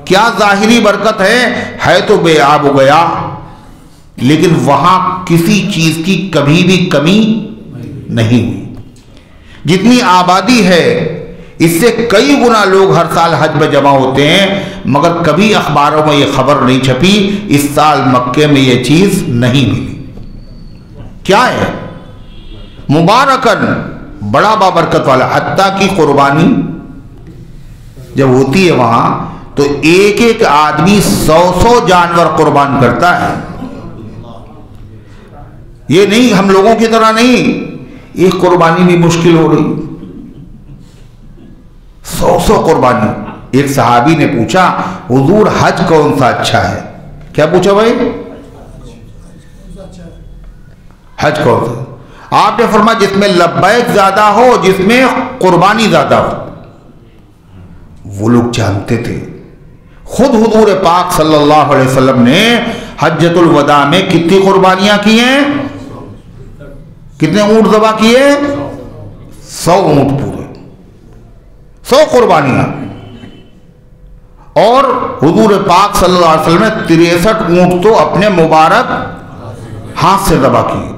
کیا ظاہری برکت ہے تو بے آب ہو گیا، لیکن وہاں کسی چیز کی کبھی بھی کمی نہیں ہوئی. جتنی آبادی ہے اس سے کئی گنا لوگ ہر سال حج میں جمع ہوتے ہیں، مگر کبھی اخباروں میں یہ خبر نہیں چھپی اس سال مکے میں یہ چیز نہیں ملی. کیا ہے؟ مبارکن، بڑا بابرکت والا. حتیٰ کی قربانی جب ہوتی ہے وہاں تو ایک ایک آدمی 100 جانور قربان کرتا ہے. یہ نہیں ہم لوگوں کی طرح نہیں، ایک قربانی بھی مشکل ہو رہی. 100 قربانی. ایک صحابی نے پوچھا حضور حج کون سا اچھا ہے؟ کیا پوچھا بھائی؟ حج کون سا؟ آپ نے فرمایا جس میں لبیک زیادہ ہو، جس میں قربانی زیادہ ہو۔ وہ لوگ جانتے تھے، خود حضور پاک صلی اللہ علیہ وسلم نے حجۃ الوداع میں کتنی قربانیاں کی ہیں؟ کتنے اونٹ ذبح کیے؟ 100 اونٹ پورے، 100 قربانیاں۔ اور حضور پاک صلی اللہ علیہ وسلم نے 63 اونٹ تو اپنے مبارک ہاتھ سے ذبح کیے۔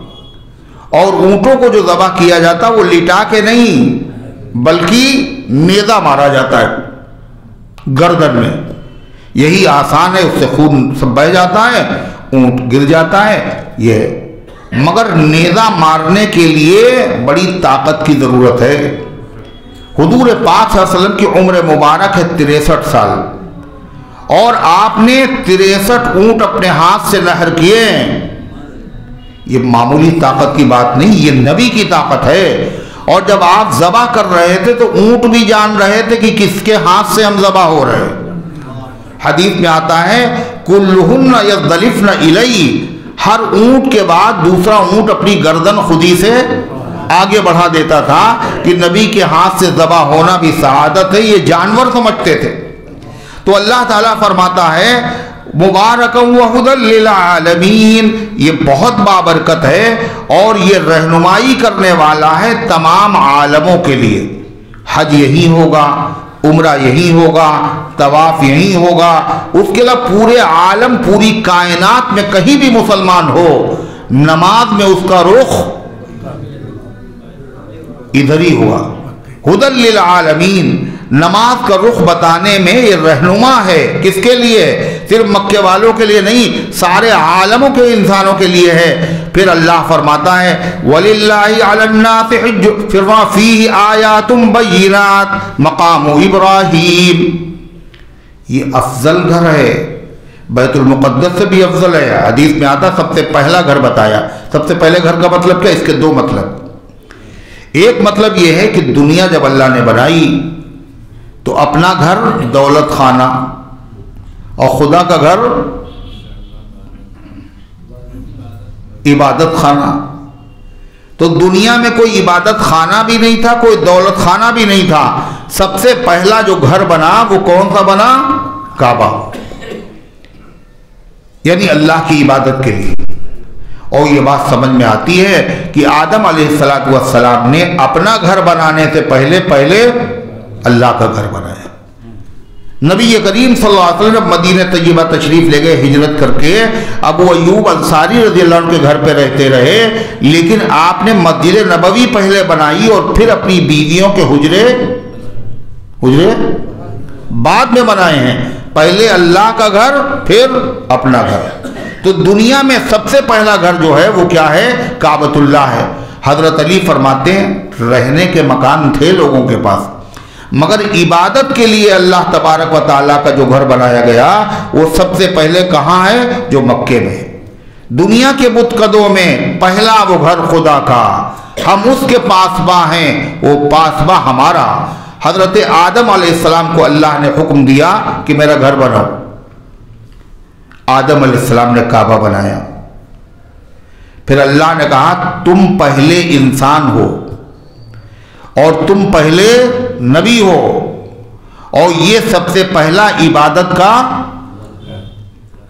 اور اونٹوں کو جو ذبح کیا جاتا وہ لٹا کے نہیں، بلکہ نیزہ مارا جاتا ہے گردن میں۔ یہی آسان ہے، اس سے خون سب بہہ جاتا ہے، اونٹ گر جاتا ہے۔ یہ مگر نیزہ مارنے کے لیے بڑی طاقت کی ضرورت ہے۔ حضور پاک صلی اللہ علیہ وسلم کی عمر مبارک ہے 63 سال، اور آپ نے 63 اونٹ اپنے ہاتھ سے نحر کیے۔ یہ معمولی طاقت کی بات نہیں، یہ نبی کی طاقت ہے۔ اور جب آپ ذبح کر رہے تھے تو اونٹ بھی جان رہے تھے کہ کس کے ہاتھ سے ہم ذبح ہو رہے ہیں۔ حدیث میں آتا ہے کلہن یذلفن الی، ہر اونٹ کے بعد دوسرا اونٹ اپنی گردن خودی سے آگے بڑھا دیتا تھا کہ نبی کے ہاتھ سے ذبح ہونا بھی سعادت ہے۔ یہ جانور سمجھتے تھے۔ تو اللہ تعالیٰ فرماتا ہے مبارکم وہدی للعالمین، یہ بہت بابرکت ہے اور یہ رہنمائی کرنے والا ہے تمام عالموں کے لیے۔ حج یہی ہوگا، عمرہ یہی ہوگا، طواف یہی ہوگا، اس کے علاوہ پورے عالم، پوری کائنات میں کہیں بھی مسلمان ہو، نماز میں اس کا رخ ادھر ہی ہوا۔ ہدی للعالمین، نماز کا رخ بتانے میں یہ رہنما ہے۔ کس کے لیے؟ صرف مکے والوں کے لیے نہیں، سارے عالموں کے انسانوں کے لیے ہے۔ پھر اللہ فرماتا ہے وَلِلَّهِ عَلَى النَّاسِ حِجُّ فِرْوَا فِيهِ آیَاتٌ بَيِّنَاتٌ مقام ابراہیم۔ یہ افضل گھر ہے، بیت المقدس سے بھی افضل ہے۔ حدیث میں آتا سب سے پہلا گھر بتایا۔ سب سے پہلے گھر کا مطلب کیا؟ اس کے دو مطلب۔ ایک مطلب یہ ہے کہ دنیا جب اللہ نے بنائی تو اپنا گھر دولت خانہ اور خدا کا گھر عبادت خانہ۔ تو دنیا میں کوئی عبادت خانہ بھی نہیں تھا، کوئی دولت خانہ بھی نہیں تھا۔ سب سے پہلا جو گھر بنا وہ کون سا بنا؟ کعبہ، یعنی اللہ کی عبادت کے لیے۔ اور یہ بات سمجھ میں آتی ہے کہ آدم علیہ السلام نے اپنا گھر بنانے سے پہلے اللہ کا گھر بنایا۔ نبی کریم صلی اللہ علیہ وسلم مدینہ طیبہ تشریف لے گئے ہجرت کر کے، ابو ایوب انصاری رضی اللہ عنہ کے گھر پہ رہتے رہے، لیکن آپ نے مسجد نبوی پہلے بنائی اور پھر اپنی بیویوں کے حجرے بعد میں بنائے ہیں۔ پہلے اللہ کا گھر، پھر اپنا گھر۔ تو دنیا میں سب سے پہلا گھر جو ہے وہ کیا ہے؟ کعبۃ اللہ ہے۔ حضرت علی فرماتے ہیں رہنے کے مکان تھے لوگوں کے پاس، مگر عبادت کے لیے اللہ تبارک و تعالیٰ کا جو گھر بنایا گیا وہ سب سے پہلے کہاں ہے؟ جو مکے میں ہے۔ دنیا کے بتکدوں میں پہلا وہ گھر خدا کا، ہم اس کے پاسباں ہیں، وہ پاسباں ہمارا۔ حضرت آدم علیہ السلام کو اللہ نے حکم دیا کہ میرا گھر بناؤ۔ آدم علیہ السلام نے کعبہ بنایا۔ پھر اللہ نے کہا تم پہلے انسان ہو اور تم پہلے نبی ہو، اور یہ سب سے پہلا عبادت کا،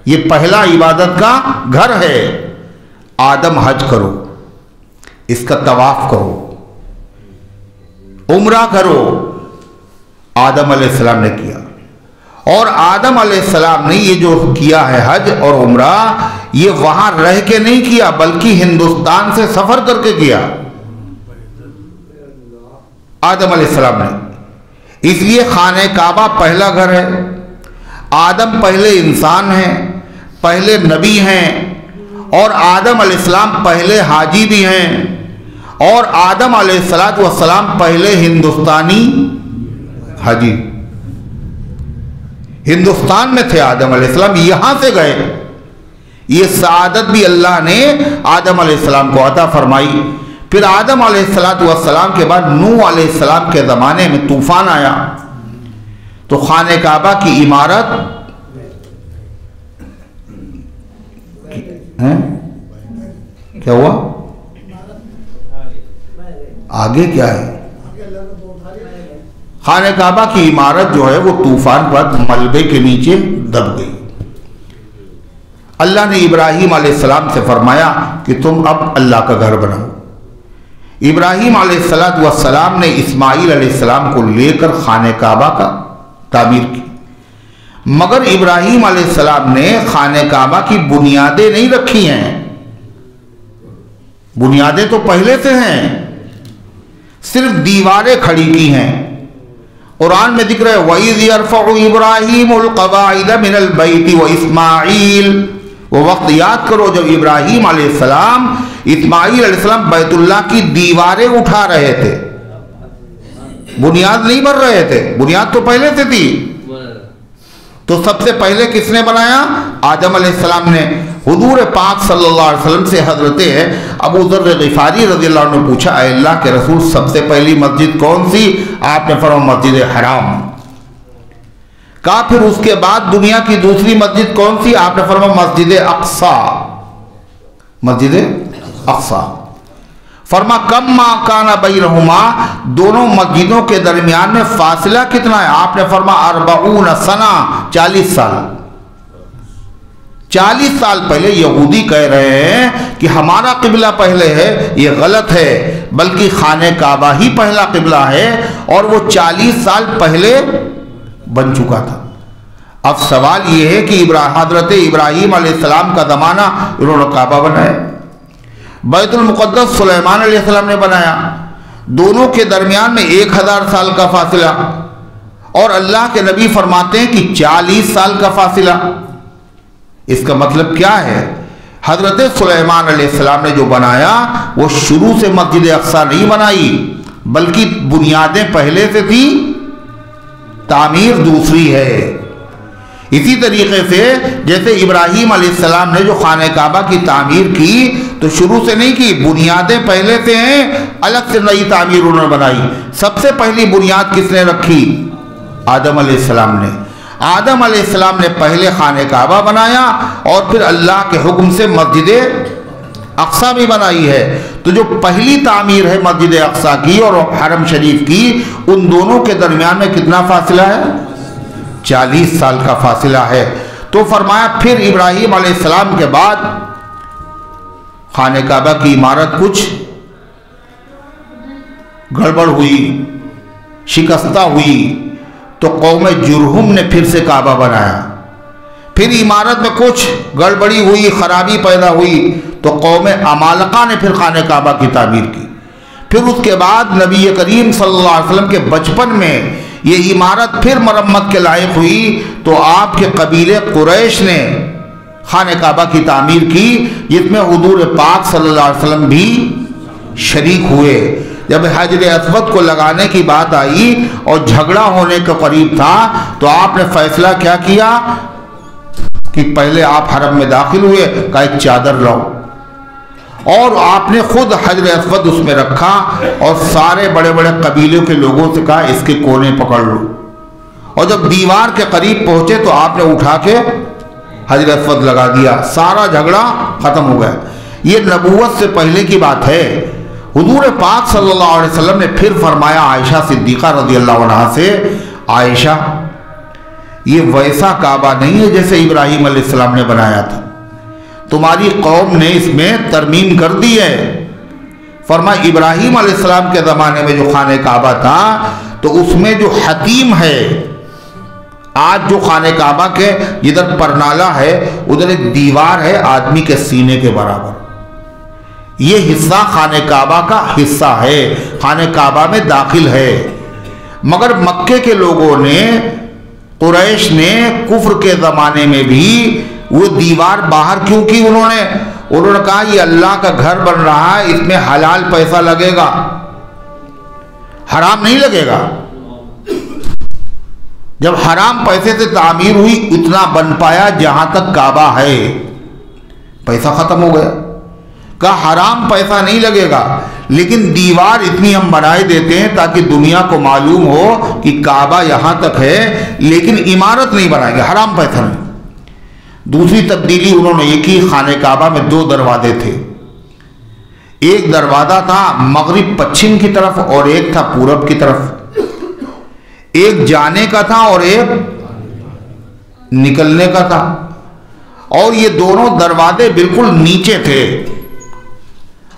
یہ پہلا عبادت کا گھر ہے۔ آدم حج کرو، اس کا طواف کرو، عمرہ کرو۔ آدم علیہ السلام نے کیا، اور آدم علیہ السلام نے یہ جو کیا ہے حج اور عمرہ، یہ وہاں رہ کے نہیں کیا بلکہ ہندوستان سے سفر کر کے کیا آدم علیہ السلام نے۔ اس لیے خانہ کعبہ پہلا گھر ہے۔ آدم پہلے انسان ہیں، پہلے نبی ہیں، اور آدم علیہ السلام پہلے حاجی بھی ہیں، اور آدم علیہ السلام پہلے ہندوستانی حاجی۔ ہندوستان میں تھے آدم علیہ السلام، یہاں سے گئے۔ یہ سعادت بھی اللہ نے آدم علیہ السلام کو عطا فرمائی۔ پھر آدم علیہ السلام کے بعد نوح علیہ السلام کے زمانے میں طوفان آیا، تو خانہ کعبہ کی عمارت کیا ہوا؟ آگے کیا ہے؟ خانہ کعبہ کی عمارت جو ہے وہ طوفان پر ملبے کے نیچے دب گئی۔ اللہ نے ابراہیم علیہ السلام سے فرمایا کہ تم اب اللہ کا گھر بناؤ۔ ابراہیم علیہ السلام نے اسماعیل علیہ السلام کو لے کر خانہ کعبہ کا تعمیر کی، مگر ابراہیم علیہ السلام نے خانہ کعبہ کی بنیادیں نہیں رکھی ہیں۔ بنیادیں تو پہلے سے ہیں، صرف دیواریں کھڑی کی ہیں۔ قرآن میں ذکر ہے وَإِذْ يَرْفَعُ إِبْرَاهِيمُ الْقَوَاعِدَ مِنَ الْبَيْتِ وَإِسْمَاعِيلُ، وہ وقت یاد کرو جب ابراہیم علیہ السلام اسماعیل علیہ السلام بیت اللہ کی دیواریں اٹھا رہے تھے، بنیاد نہیں بن رہے تھے، بنیاد تو پہلے سے تھی۔ تو سب سے پہلے کس نے بنایا؟ آدم علیہ السلام نے۔ حضور پاک صلی اللہ علیہ وسلم سے حضرت ابو ذر غفاری رضی اللہ عنہ نے پوچھا اے اللہ کے رسول سب سے پہلی مسجد کون سی؟ آپ نے فرمایا مسجد حرام۔ کہا پھر اس کے بعد دنیا کی دوسری مسجد کون سی؟ آپ نے فرمایا مسجد اقصی، مسجد اقصی۔ فرما کم ما کان بینہما، دونوں مسجدوں کے درمیان میں فاصلہ کتنا ہے؟ آپ نے فرمایا 40 سنہ، 40 سال۔ 40 سال پہلے یہودی کہہ رہے ہیں کہ ہمارا قبلہ پہلے ہے، یہ غلط ہے، بلکہ خانہ کعبہ ہی پہلا قبلہ ہے اور وہ 40 سال پہلے بن چکا تھا۔ اب سوال یہ ہے کہ حضرت ابراہیم علیہ السلام کا زمانہ انہوں نے کعبہ بنایا، بیت المقدس سلیمان علیہ السلام نے بنایا، دونوں کے درمیان میں 1000 سال کا فاصلہ، اور اللہ کے نبی فرماتے ہیں کہ 40 سال کا فاصلہ۔ اس کا مطلب کیا ہے؟ حضرت سلیمان علیہ السلام نے جو بنایا وہ شروع سے مسجد اقصی نہیں بنائی، بلکہ بنیادیں پہلے سے تھی، تعمیر دوسری ہے۔ اسی طریقے سے جیسے ابراہیم علیہ السلام نے جو خانہ کعبہ کی تعمیر کی تو شروع سے نہیں کی، بنیادیں پہلے سے ہیں، الگ سے نئی تعمیر انہوں نے بنائی۔ سب سے پہلی بنیاد کس نے رکھی؟ آدم علیہ السلام نے۔ آدم علیہ السلام نے پہلے خانہ کعبہ بنایا اور پھر اللہ کے حکم سے مسجد اقصی بھی بنائی ہے۔ تو جو پہلی تعمیر ہے مسجد اقصی کی اور حرم شریف کی، ان دونوں کے درمیان میں کتنا فاصلہ ہے؟ 40 سال کا فاصلہ ہے۔ تو فرمایا پھر ابراہیم علیہ السلام کے بعد خانہ کعبہ کی عمارت کچھ گڑبڑ ہوئی، شکستہ ہوئی، تو قوم جرہم نے پھر سے کعبہ بنایا۔ پھر عمارت میں کچھ گڑبڑی ہوئی، خرابی پیدا ہوئی، تو قوم عمالقہ نے پھر خانہ کعبہ کی تعمیر کی۔ پھر اس کے بعد نبی کریم صلی اللہ علیہ وسلم کے بچپن میں یہ عمارت پھر مرمت کے لائق ہوئی، تو آپ کے قبیلے قریش نے خانہ کعبہ کی تعمیر کی، جس میں حضور پاک صلی اللہ علیہ وسلم بھی شریک ہوئے۔ جب حجر اسود کو لگانے کی بات آئی اور جھگڑا ہونے کے قریب تھا تو آپ نے فیصلہ کیا کیا کہ پہلے آپ حرم میں داخل ہوئے، کہا ایک چادر لاؤ، اور آپ نے خود حجر اسود اس میں رکھا اور سارے بڑے بڑے قبیلوں کے لوگوں سے کہا اس کے کونے پکڑ لو، اور جب دیوار کے قریب پہنچے تو آپ نے اٹھا کے حجر اسود لگا دیا، سارا جھگڑا ختم ہو گیا۔ یہ نبوت سے پہلے کی بات ہے۔ حضور پاک صلی اللہ علیہ وسلم نے پھر فرمایا عائشہ صدیقہ رضی اللہ عنہا سے، عائشہ یہ ویسا کعبہ نہیں ہے جیسے ابراہیم علیہ السلام نے بنایا تھا، تمہاری قوم نے اس میں ترمیم کر دی ہے۔ فرمایا ابراہیم علیہ السلام کے زمانے میں جو خانہ کعبہ تھا تو اس میں جو حتیم ہے، آج جو خانہ کعبہ کے جدھر پرنالہ ہے ادھر ایک دیوار ہے آدمی کے سینے کے برابر، یہ حصہ خانہ کعبہ کا حصہ ہے، خانہ کعبہ میں داخل ہے۔ مگر مکے کے لوگوں نے، قریش نے کفر کے زمانے میں بھی وہ دیوار باہر کیوں کی؟ انہوں نے کہا یہ اللہ کا گھر بن رہا ہے، اس میں حلال پیسہ لگے گا، حرام نہیں لگے گا۔ جب حرام پیسے سے تعمیر ہوئی اتنا بن پایا جہاں تک کعبہ ہے، پیسہ ختم ہو گیا۔ کہا حرام پیسہ نہیں لگے گا، لیکن دیوار اتنی ہم بنائے دیتے ہیں تاکہ دنیا کو معلوم ہو کہ کعبہ یہاں تک ہے، لیکن عمارت نہیں بنائیں گے، حرام پیسہ نہیں۔ دوسری تبدیلی انہوں نے یہ کی، خانہ کعبہ میں 2 دروازے تھے، ایک دروازہ تھا مغرب پچھم کی طرف اور ایک تھا پورب کی طرف، ایک جانے کا تھا اور ایک نکلنے کا تھا، اور یہ دونوں دروازے بالکل نیچے تھے۔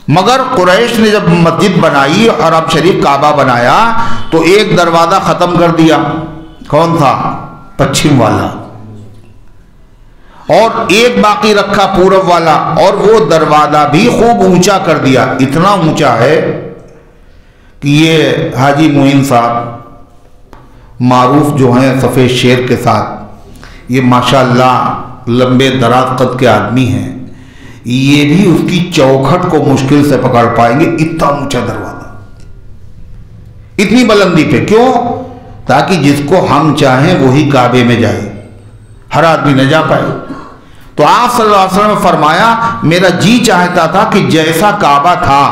مگر قریش نے جب مسجد بنائی اور اب شریف کعبہ بنایا تو ایک دروازہ ختم کر دیا، کون تھا؟ پچھم والا، اور ایک باقی رکھا پورب والا، اور وہ دروازہ بھی خوب اونچا کر دیا، اتنا اونچا ہے کہ یہ حاجی معین صاحب معروف جو ہیں سفید شیر کے ساتھ، یہ ماشاءاللہ لمبے دراز قد کے آدمی ہیں، یہ بھی اس کی چوکھٹ کو مشکل سے پکڑ پائیں گے، اتنا اونچا دروازہ، اتنی بلندی پہ۔ کیوں؟ تاکہ جس کو ہم چاہیں وہی کعبے میں جائے، ہر آدمی نہ جا پائے۔ تو آپ صلی اللہ علیہ وسلم نے فرمایا میرا جی چاہتا تھا کہ جیسا کعبہ تھا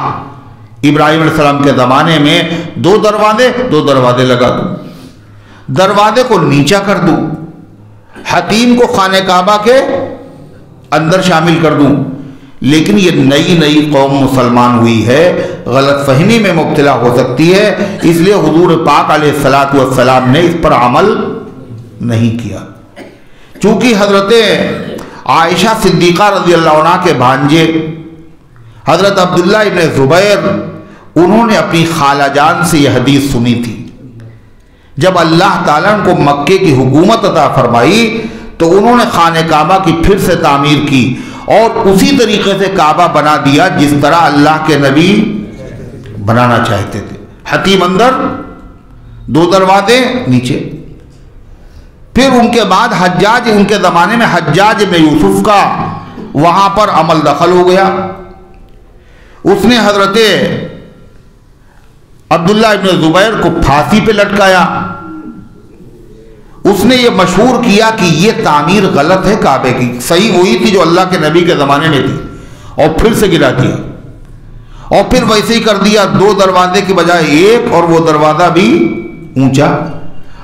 ابراہیم علیہ السلام کے زمانے میں، دو دروازے لگا دوں، دروازے کو نیچا کر دوں، حتیم کو خانہ کعبہ کے اندر شامل کر دوں۔ لیکن یہ نئی قوم مسلمان ہوئی ہے، غلط فہمی میں مبتلا ہو سکتی ہے، اس لیے حضور پاک علیہ الصلوۃ والسلام نے اس پر عمل نہیں کیا۔ چونکہ حضرت عائشہ صدیقہ رضی اللہ عنہ کے بھانجے حضرت عبداللہ ابن زبیر، انہوں نے اپنی خالہ جان سے یہ حدیث سنی تھی۔ جب اللہ تعالیٰ کو مکے کی حکومت عطا فرمائی تو انہوں نے خانہ کعبہ کی پھر سے تعمیر کی اور اسی طریقے سے کعبہ بنا دیا جس طرح اللہ کے نبی بنانا چاہتے تھے، حتیم اندر، دو دروازے نیچے۔ پھر ان کے بعد حجاج، ان کے زمانے میں حجاج ابن یوسف کا وہاں پر عمل دخل ہو گیا، اس نے حضرت عبداللہ ابن زبیر کو پھانسی پہ لٹکایا۔ اس نے یہ مشہور کیا کہ یہ تعمیر غلط ہے کعبے کی، صحیح وہی تھی جو اللہ کے نبی کے زمانے میں تھی، اور پھر سے گرا دیا، اور پھر ویسے ہی کر دیا، دو دروازے کی بجائے ایک، اور وہ دروازہ بھی اونچا،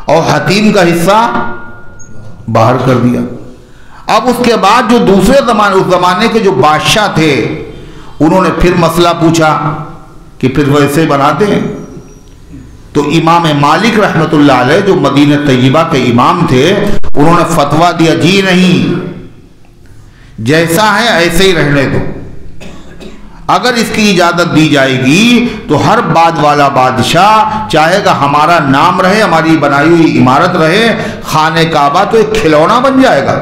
اور حتیم کا حصہ باہر کر دیا۔ اب اس کے بعد جو دوسرے زمانے، اس زمانے کے جو بادشاہ تھے، انہوں نے پھر مسئلہ پوچھا کہ پھر ویسے بناتے ہیں۔ تو امام مالک رحمۃ اللہ علیہ جو مدینہ طیبہ کے امام تھے، انہوں نے فتویٰ دیا جی نہیں، جیسا ہے ایسے ہی رہنے دو، اگر اس کی اجازت دی جائے گی تو ہر بعد والا بادشاہ چاہے گا ہمارا نام رہے، ہماری بنائی ہوئی عمارت رہے، خانہ کعبہ تو ایک کھلونا بن جائے گا۔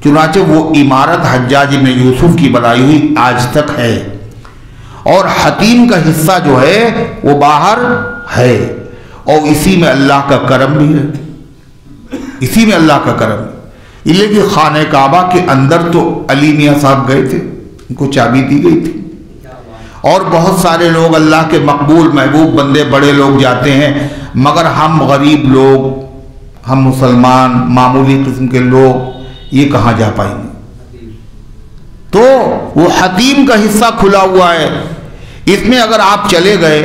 چنانچہ وہ عمارت حجاج بن یوسف کی بنائی ہوئی آج تک ہے، اور حتیم کا حصہ جو ہے وہ باہر ہے، اور اسی میں اللہ کا کرم بھی ہے، اسی میں اللہ کا کرم ہے۔ لیکن خانہ کعبہ کے اندر تو علی میاں صاحب گئے تھے، ان کو چابی دی گئی تھی، اور بہت سارے لوگ اللہ کے مقبول محبوب بندے بڑے لوگ جاتے ہیں، مگر ہم غریب لوگ، ہم مسلمان معمولی قسم کے لوگ یہ کہاں جا پائیں گے؟ تو وہ حتیم کا حصہ کھلا ہوا ہے، اس میں اگر آپ چلے گئے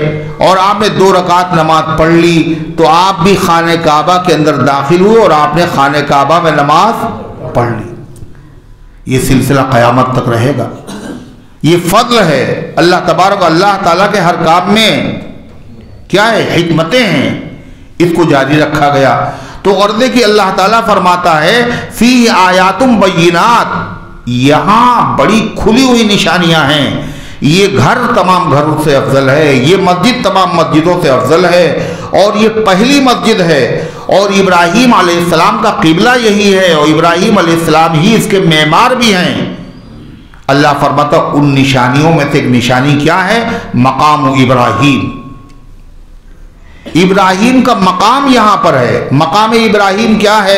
اور آپ نے 2 رکعت نماز پڑھ لی تو آپ بھی خانہ کعبہ کے اندر داخل ہوئے اور آپ نے خانہ کعبہ میں نماز پڑھ لی۔ یہ سلسلہ قیامت تک رہے گا، یہ فضل ہے اللہ تبارک، اللہ تعالیٰ کے ہر کام میں کیا ہے؟ حکمتیں ہیں، اس کو جاری رکھا گیا۔ تو غرض کی اللہ تعالیٰ فرماتا ہے فی آیات بینات، یہاں بڑی کھلی ہوئی نشانیاں ہیں، یہ گھر تمام گھروں سے افضل ہے، یہ مسجد تمام مسجدوں سے افضل ہے، اور یہ پہلی مسجد ہے، اور ابراہیم علیہ السلام کا قبلہ یہی ہے، اور ابراہیم علیہ السلام ہی اس کے معمار بھی ہیں۔ اللہ فرماتا ان نشانیوں میں سے ایک نشانی کیا ہے؟ مقام ابراہیم، ابراہیم کا مقام یہاں پر ہے۔ مقام ابراہیم کیا ہے؟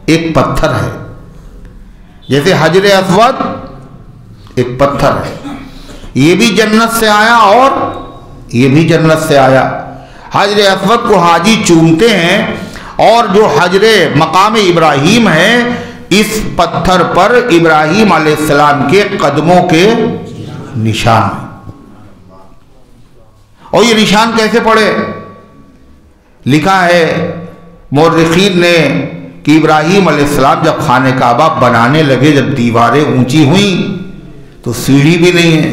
ایک پتھر ہے، جیسے حجر اسود ایک پتھر ہے، یہ بھی جنت سے آیا اور یہ بھی جنت سے آیا۔ حجر اسود کو حاجی چومتے ہیں، اور جو حجر مقام ابراہیم ہے، اس پتھر پر ابراہیم علیہ السلام کے قدموں کے نشان ہیں۔ اور یہ نشان کیسے پڑے؟ لکھا ہے مورخین نے کہ ابراہیم علیہ السلام جب خانہ کعبہ بنانے لگے، جب دیواریں اونچی ہوئیں تو سیڑھی بھی نہیں ہے،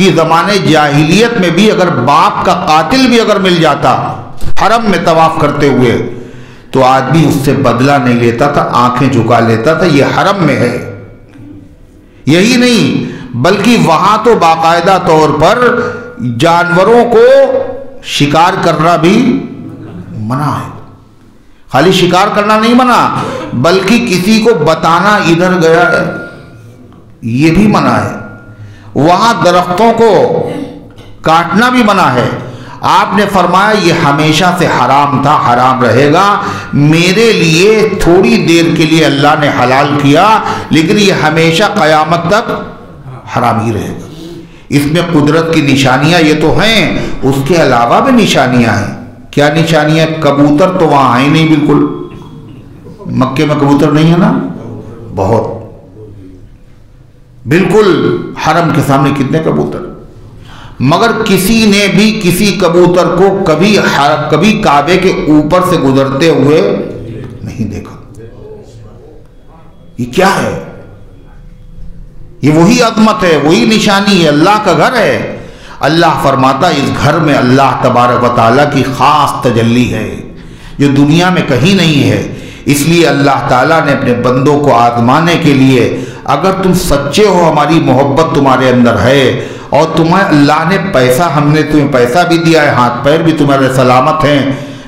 کہ زمانے جاہلیت میں بھی اگر باپ کا قاتل بھی اگر مل جاتا حرم میں طواف کرتے ہوئے تو آدمی اس سے بدلہ نہیں لیتا تھا، آنکھیں جھکا لیتا تھا، یہ حرم میں ہے۔ یہی نہیں بلکہ وہاں تو باقاعدہ طور پر جانوروں کو شکار کرنا بھی منع ہے۔ خالی شکار کرنا نہیں منع، بلکہ کسی کو بتانا ادھر گیا ہے یہ بھی منع ہے۔ وہاں درختوں کو کاٹنا بھی منع ہے۔ آپ نے فرمایا یہ ہمیشہ سے حرام تھا، حرام رہے گا، میرے لیے تھوڑی دیر کے لیے اللہ نے حلال کیا لیکن یہ ہمیشہ قیامت تک حرام ہی رہے گا۔ اس میں قدرت کی نشانیاں یہ تو ہیں، اس کے علاوہ بھی نشانیاں ہیں۔ کیا نشانیاں؟ کبوتر تو وہاں ہیں نہیں، بالکل مکے میں کبوتر نہیں ہے نا، بہت، بالکل حرم کے سامنے کتنے کبوتر، مگر کسی نے بھی کسی کبوتر کو کبھی کعبے کے اوپر سے گزرتے ہوئے نہیں دیکھا۔ یہ کیا ہے؟ یہ وہی عظمت ہے، وہی نشانی ہے، اللہ کا گھر ہے۔ اللہ فرماتا اس گھر میں اللہ تبارک و تعالیٰ کی خاص تجلی ہے جو دنیا میں کہیں نہیں ہے۔ اس لیے اللہ تعالیٰ نے اپنے بندوں کو آزمانے کے لیے، اگر تم سچے ہو، ہماری محبت تمہارے اندر ہے اور تمہیں اللہ نے پیسہ، ہم نے تمہیں پیسہ بھی دیا ہے، ہاتھ پیر بھی تمہارے سلامت ہیں،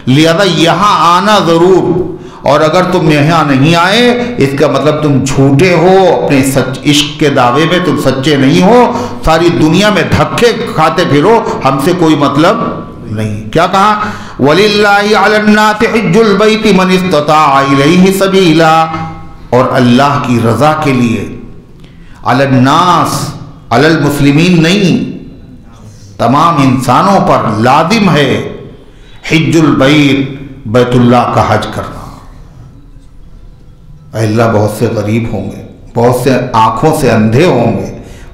لہذا یہاں آنا ضرور، اور اگر تم یہاں نہیں آئے اس کا مطلب تم جھوٹے ہو، اپنے عشق کے دعوے میں تم سچے نہیں ہو، ساری دنیا میں دھکے کھاتے پھرو، ہم سے کوئی مطلب نہیں۔ کیا کہا؟ وَلِلَّهِ عَلَى النَّاسِ حِجُّ الْبَيْتِ مَنِ اسْتَطَاعَ إِلَيْهِ سَبِيلًا، اور اللہ کی رضا کے لیے علی الناس، علی المسلمین نہیں، تمام انسانوں پر لازم ہے حج البیت، بیت اللہ کا حج کرنا۔ اے اللہ، بہت سے غریب ہوں گے، بہت سے آنکھوں سے اندھے ہوں گے،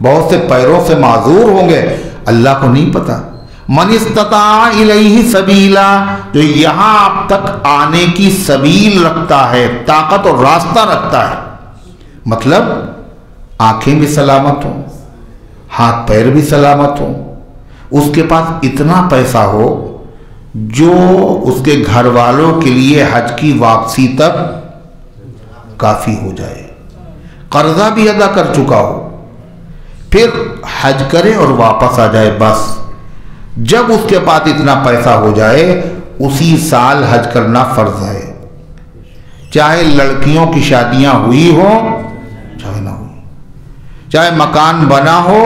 بہت سے پیروں سے معذور ہوں گے، اللہ کو نہیں پتا۔ من استطاع الیہ سبیلا، جو یہاں اب تک آنے کی سبیل رکھتا ہے، طاقت اور راستہ رکھتا ہے، مطلب آنکھیں بھی سلامت ہوں، ہاتھ پیر بھی سلامت ہوں، اس کے پاس اتنا پیسہ ہو جو اس کے گھر والوں کے لیے حج کی واپسی تک کافی ہو جائے، قرضہ بھی ادا کر چکا ہو، پھر حج کرے اور واپس آ جائے۔ بس جب اس کے پاس اتنا پیسہ ہو جائے اسی سال حج کرنا فرض ہے، چاہے لڑکیوں کی شادیاں ہوئی ہو چاہے نہ ہوئی، چاہے مکان بنا ہو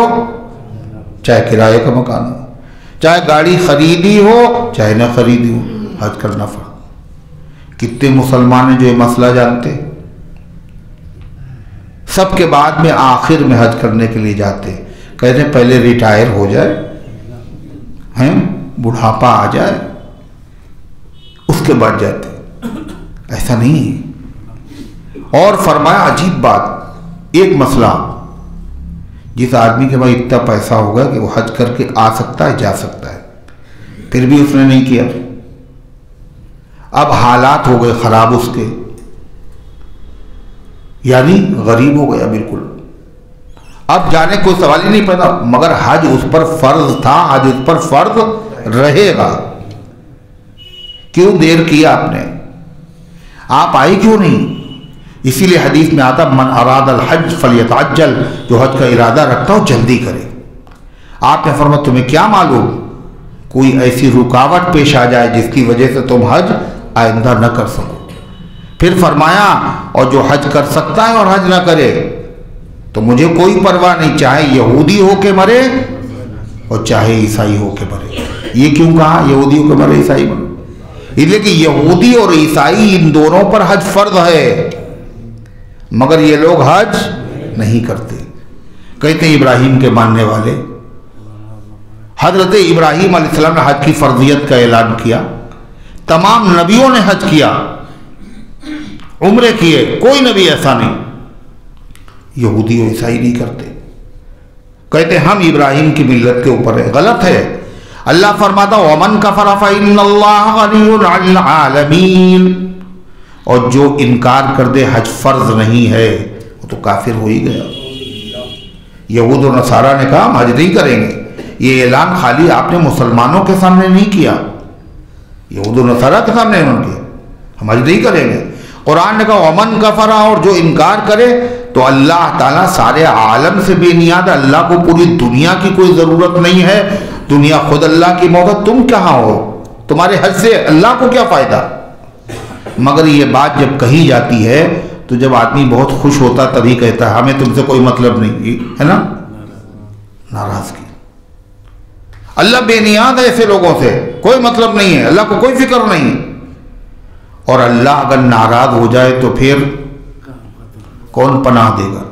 چاہے کرائے کا مکان ہو، چاہے گاڑی خریدی ہو چاہے نہ خریدی ہو، حج کرنا فرض۔ کتنے مسلمان ہیں جو یہ مسئلہ جانتے؟ سب کے بعد میں آخر میں حج کرنے کے لیے جاتے، کہتے ہیں پہلے ریٹائر ہو جائے، ہیں بڑھاپا آ جائے اس کے بعد جاتے۔ ایسا نہیں ہے۔ اور فرمایا عجیب بات، ایک مسئلہ، جس آدمی کے پاس اتنا پیسہ ہوگا کہ وہ حج کر کے آ سکتا ہے، جا سکتا ہے، پھر بھی اس نے نہیں کیا، اب حالات ہو گئے خراب اس کے، یعنی غریب ہو گیا بالکل، اب جانے کوئی سوال ہی نہیں پیدا، مگر حج اس پر فرض تھا، حج اس پر فرض رہے گا۔ کیوں دیر کیا آپ نے؟ آپ آئی کیوں نہیں؟ اسی لیے حدیث میں آتا من اراد الحج فلیتعجل، جو حج کا ارادہ رکھتا ہو جلدی کرے۔ آپ نے فرمایا تمہیں کیا معلوم کوئی ایسی رکاوٹ پیش آ جائے جس کی وجہ سے تم حج آئندہ نہ کر سکو۔ پھر فرمایا اور جو حج کر سکتا ہے اور حج نہ کرے تو مجھے کوئی پرواہ نہیں، چاہے یہودی ہو کے مرے اور چاہے عیسائی ہو کے مرے۔ یہ کیوں کہا یہودی ہو کے مرے عیسائی مرے؟ اس لیے کہ یہودی اور عیسائی ان دونوں پر حج فرض ہے، مگر یہ لوگ حج نہیں کرتے۔ کہتے ہیں ابراہیم کے ماننے والے، حضرت ابراہیم علیہ السلام نے حج کی فرضیت کا اعلان کیا، تمام نبیوں نے حج کیا، عمرے کیے، کوئی نبی ایسا نہیں، یہودی و عیسائی نہیں کرتے۔ کہتے ہم ابراہیم کی ملت کے اوپر ہے، غلط ہے۔ اللہ فرماتا وَمَنْ كَفَرَ فَإِنَّ اللَّهَ غَنِيٌّ عَنِ الْعَالَمِينَ، اور جو انکار کر دے حج فرض نہیں ہے وہ تو کافر ہو ہی گیا۔ یہود و نصارہ نے کہا ہم حج نہیں کریں گے، یہ اعلان خالی آپ نے مسلمانوں کے سامنے نہیں کیا، یہود و نصارہ کے سامنے انہوں نے کیا، ہماری نہیں کریں گے۔ قرآن نے کہا ومن کفر، اور جو انکار کرے تو اللہ تعالیٰ سارے عالم سے بے نیاز، اللہ کو پوری دنیا کی کوئی ضرورت نہیں ہے، دنیا خود اللہ کی محبت، تم کہاں ہو، تمہارے حج سے اللہ کو کیا فائدہ۔ مگر یہ بات جب کہی جاتی ہے تو جب آدمی بہت خوش ہوتا تبھی کہتا ہے ہمیں تم سے کوئی مطلب نہیں، ہے نا، ناراضگی۔ اللہ بے نیاز ہے ایسے لوگوں سے، کوئی مطلب نہیں ہے، اللہ کو کوئی فکر نہیں، اور اللہ اگر ناراض ہو جائے تو پھر کون پناہ دے گا۔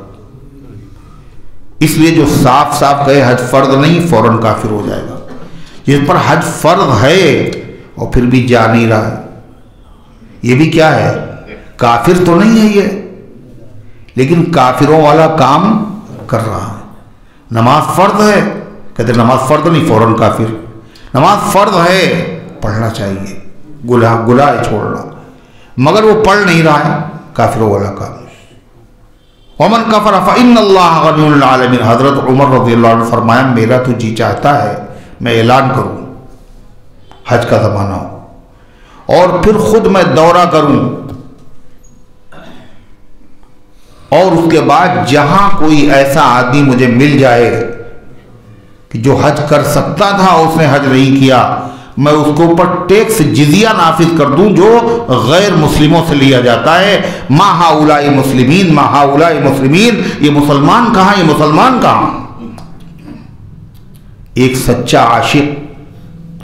اس لیے جو صاف صاف کہے حج فرض نہیں فوراً کافر ہو جائے گا۔ جس پر حج فرض ہے اور پھر بھی جا نہیں رہا ہے، یہ بھی کیا ہے، کافر تو نہیں ہے یہ، لیکن کافروں والا کام کر رہا ہے۔ نماز فرض ہے، کہتے نماز فرض نہیں فوراً کافر، نماز فرض ہے پڑھنا چاہیے، گناہ چھوڑنا، مگر وہ پڑھ نہیں رہا ہے، کافروں والا کام۔ ومن کفر فإن اللہ غنی عن العالمین، حضرت عمر رضی اللہ عنہ فرمایا میرا تو جی چاہتا ہے میں اعلان کروں حج کا زمانہ ہو اور پھر خود میں دورہ کروں، اور اس کے بعد جہاں کوئی ایسا آدمی مجھے مل جائے کہ جو حج کر سکتا تھا اس نے حج نہیں کیا، میں اس کو اوپر ٹیکس جزیہ نافذ کر دوں جو غیر مسلموں سے لیا جاتا ہے۔ ما ہؤلاء مسلمین، ما ہؤلاء مسلمین، یہ مسلمان کہاں، یہ مسلمان کہاں۔ ایک سچا عاشق،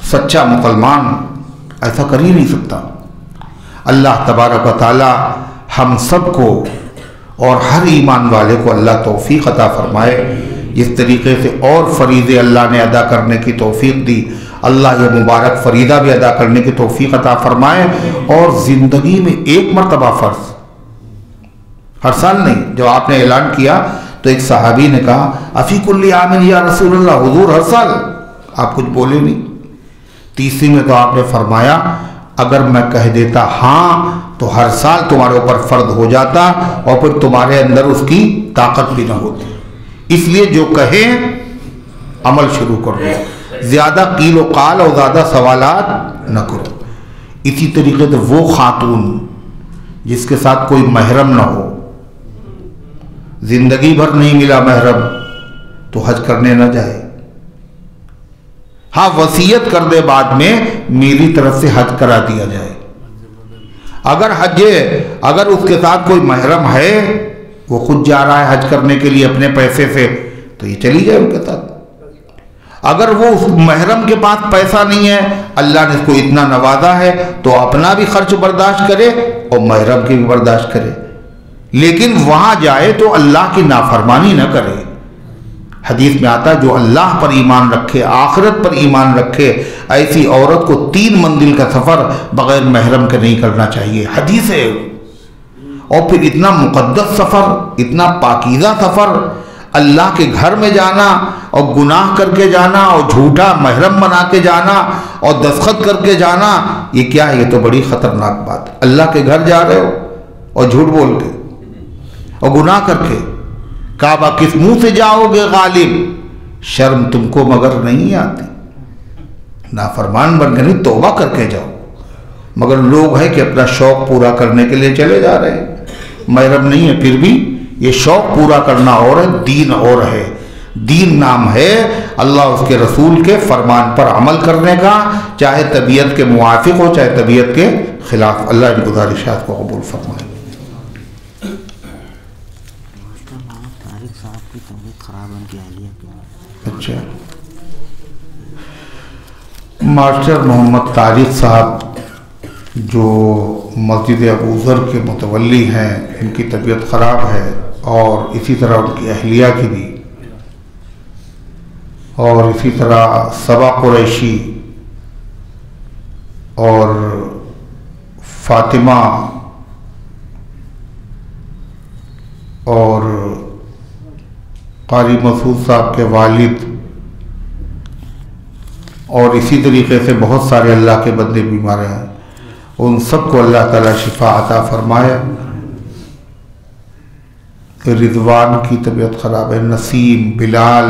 سچا مسلمان ایسا کر ہی نہیں سکتا۔ اللہ تبارک و تعالی ہم سب کو اور ہر ایمان والے کو اللہ توفیق عطا فرمائے، جس طریقے سے اور فریضے اللہ نے ادا کرنے کی توفیق دی، اللہ یہ مبارک فریضہ بھی ادا کرنے کی توفیق عطا فرمائے، اور زندگی میں ایک مرتبہ فرض، ہر سال نہیں۔ جب آپ نے اعلان کیا تو ایک صحابی نے کہا افی کل عام یا رسول اللہ، حضور ہر سال، آپ کچھ بولے نہیں۔ تیسری میں تو آپ نے فرمایا اگر میں کہہ دیتا ہاں تو ہر سال تمہارے اوپر فرض ہو جاتا اور پھر تمہارے اندر اس کی طاقت بھی نہ ہوتی، اس لیے جو کہیں عمل شروع کر دو، زیادہ قیل و قال اور زیادہ سوالات نہ کرو۔ اسی طریقے سے وہ خاتون جس کے ساتھ کوئی محرم نہ ہو، زندگی بھر نہیں ملا محرم، تو حج کرنے نہ جائے، ہاں وصیت کر دے بعد میں میری طرف سے حج کرا دیا جائے۔ اگر اس کے ساتھ کوئی محرم ہے، وہ خود جا رہا ہے حج کرنے کے لیے اپنے پیسے سے، تو یہ چلی جائے ان کے ساتھ۔ اگر وہ اس محرم کے پاس پیسہ نہیں ہے، اللہ نے اس کو اتنا نوازا ہے تو اپنا بھی خرچ برداشت کرے اور محرم کی بھی برداشت کرے، لیکن وہاں جائے تو اللہ کی نافرمانی نہ کرے۔ حدیث میں آتا ہے جو اللہ پر ایمان رکھے، آخرت پر ایمان رکھے، ایسی عورت کو 3 منزل کا سفر بغیر محرم کے نہیں کرنا چاہیے، حدیث ہے۔ اور پھر اتنا مقدس سفر، اتنا پاکیزہ سفر، اللہ کے گھر میں جانا اور گناہ کر کے جانا اور جھوٹا محرم بنا کے جانا اور دستخط کر کے جانا، یہ کیا ہے؟ یہ تو بڑی خطرناک بات۔ اللہ کے گھر جا رہے ہو اور جھوٹ بول کے اور گناہ کر کے، کعبہ کس منہ سے جاؤ گے غالب، شرم تم کو مگر نہیں آتی، نافرمان بن کے نہیں توبہ کر کے جاؤ۔ مگر لوگ ہے کہ اپنا شوق پورا کرنے کے لیے چلے جا رہے ہیں، محرم نہیں ہے پھر بھی یہ شوق پورا کرنا اور ہے، دین اور ہے۔ دین نام ہے اللہ اس کے رسول کے فرمان پر عمل کرنے کا، چاہے طبیعت کے موافق ہو چاہے طبیعت کے خلاف۔ اللہ ان گزارشات کو قبول فرمائے۔ اچھا، ماسٹر محمد طارق صاحب جو مسجد ابو ذر کے متولی ہیں، ان کی طبیعت خراب ہے، اور اسی طرح ان کی اہلیہ کی بھی، اور اسی طرح صبا قریشی اور فاطمہ اور قاری مسعود صاحب کے والد، اور اسی طریقے سے بہت سارے اللہ کے بندے بیمار ہیں، ان سب کو اللہ تعالیٰ شفا عطا فرمائے۔ رضوان کی طبیعت خراب ہے، نسیم، بلال،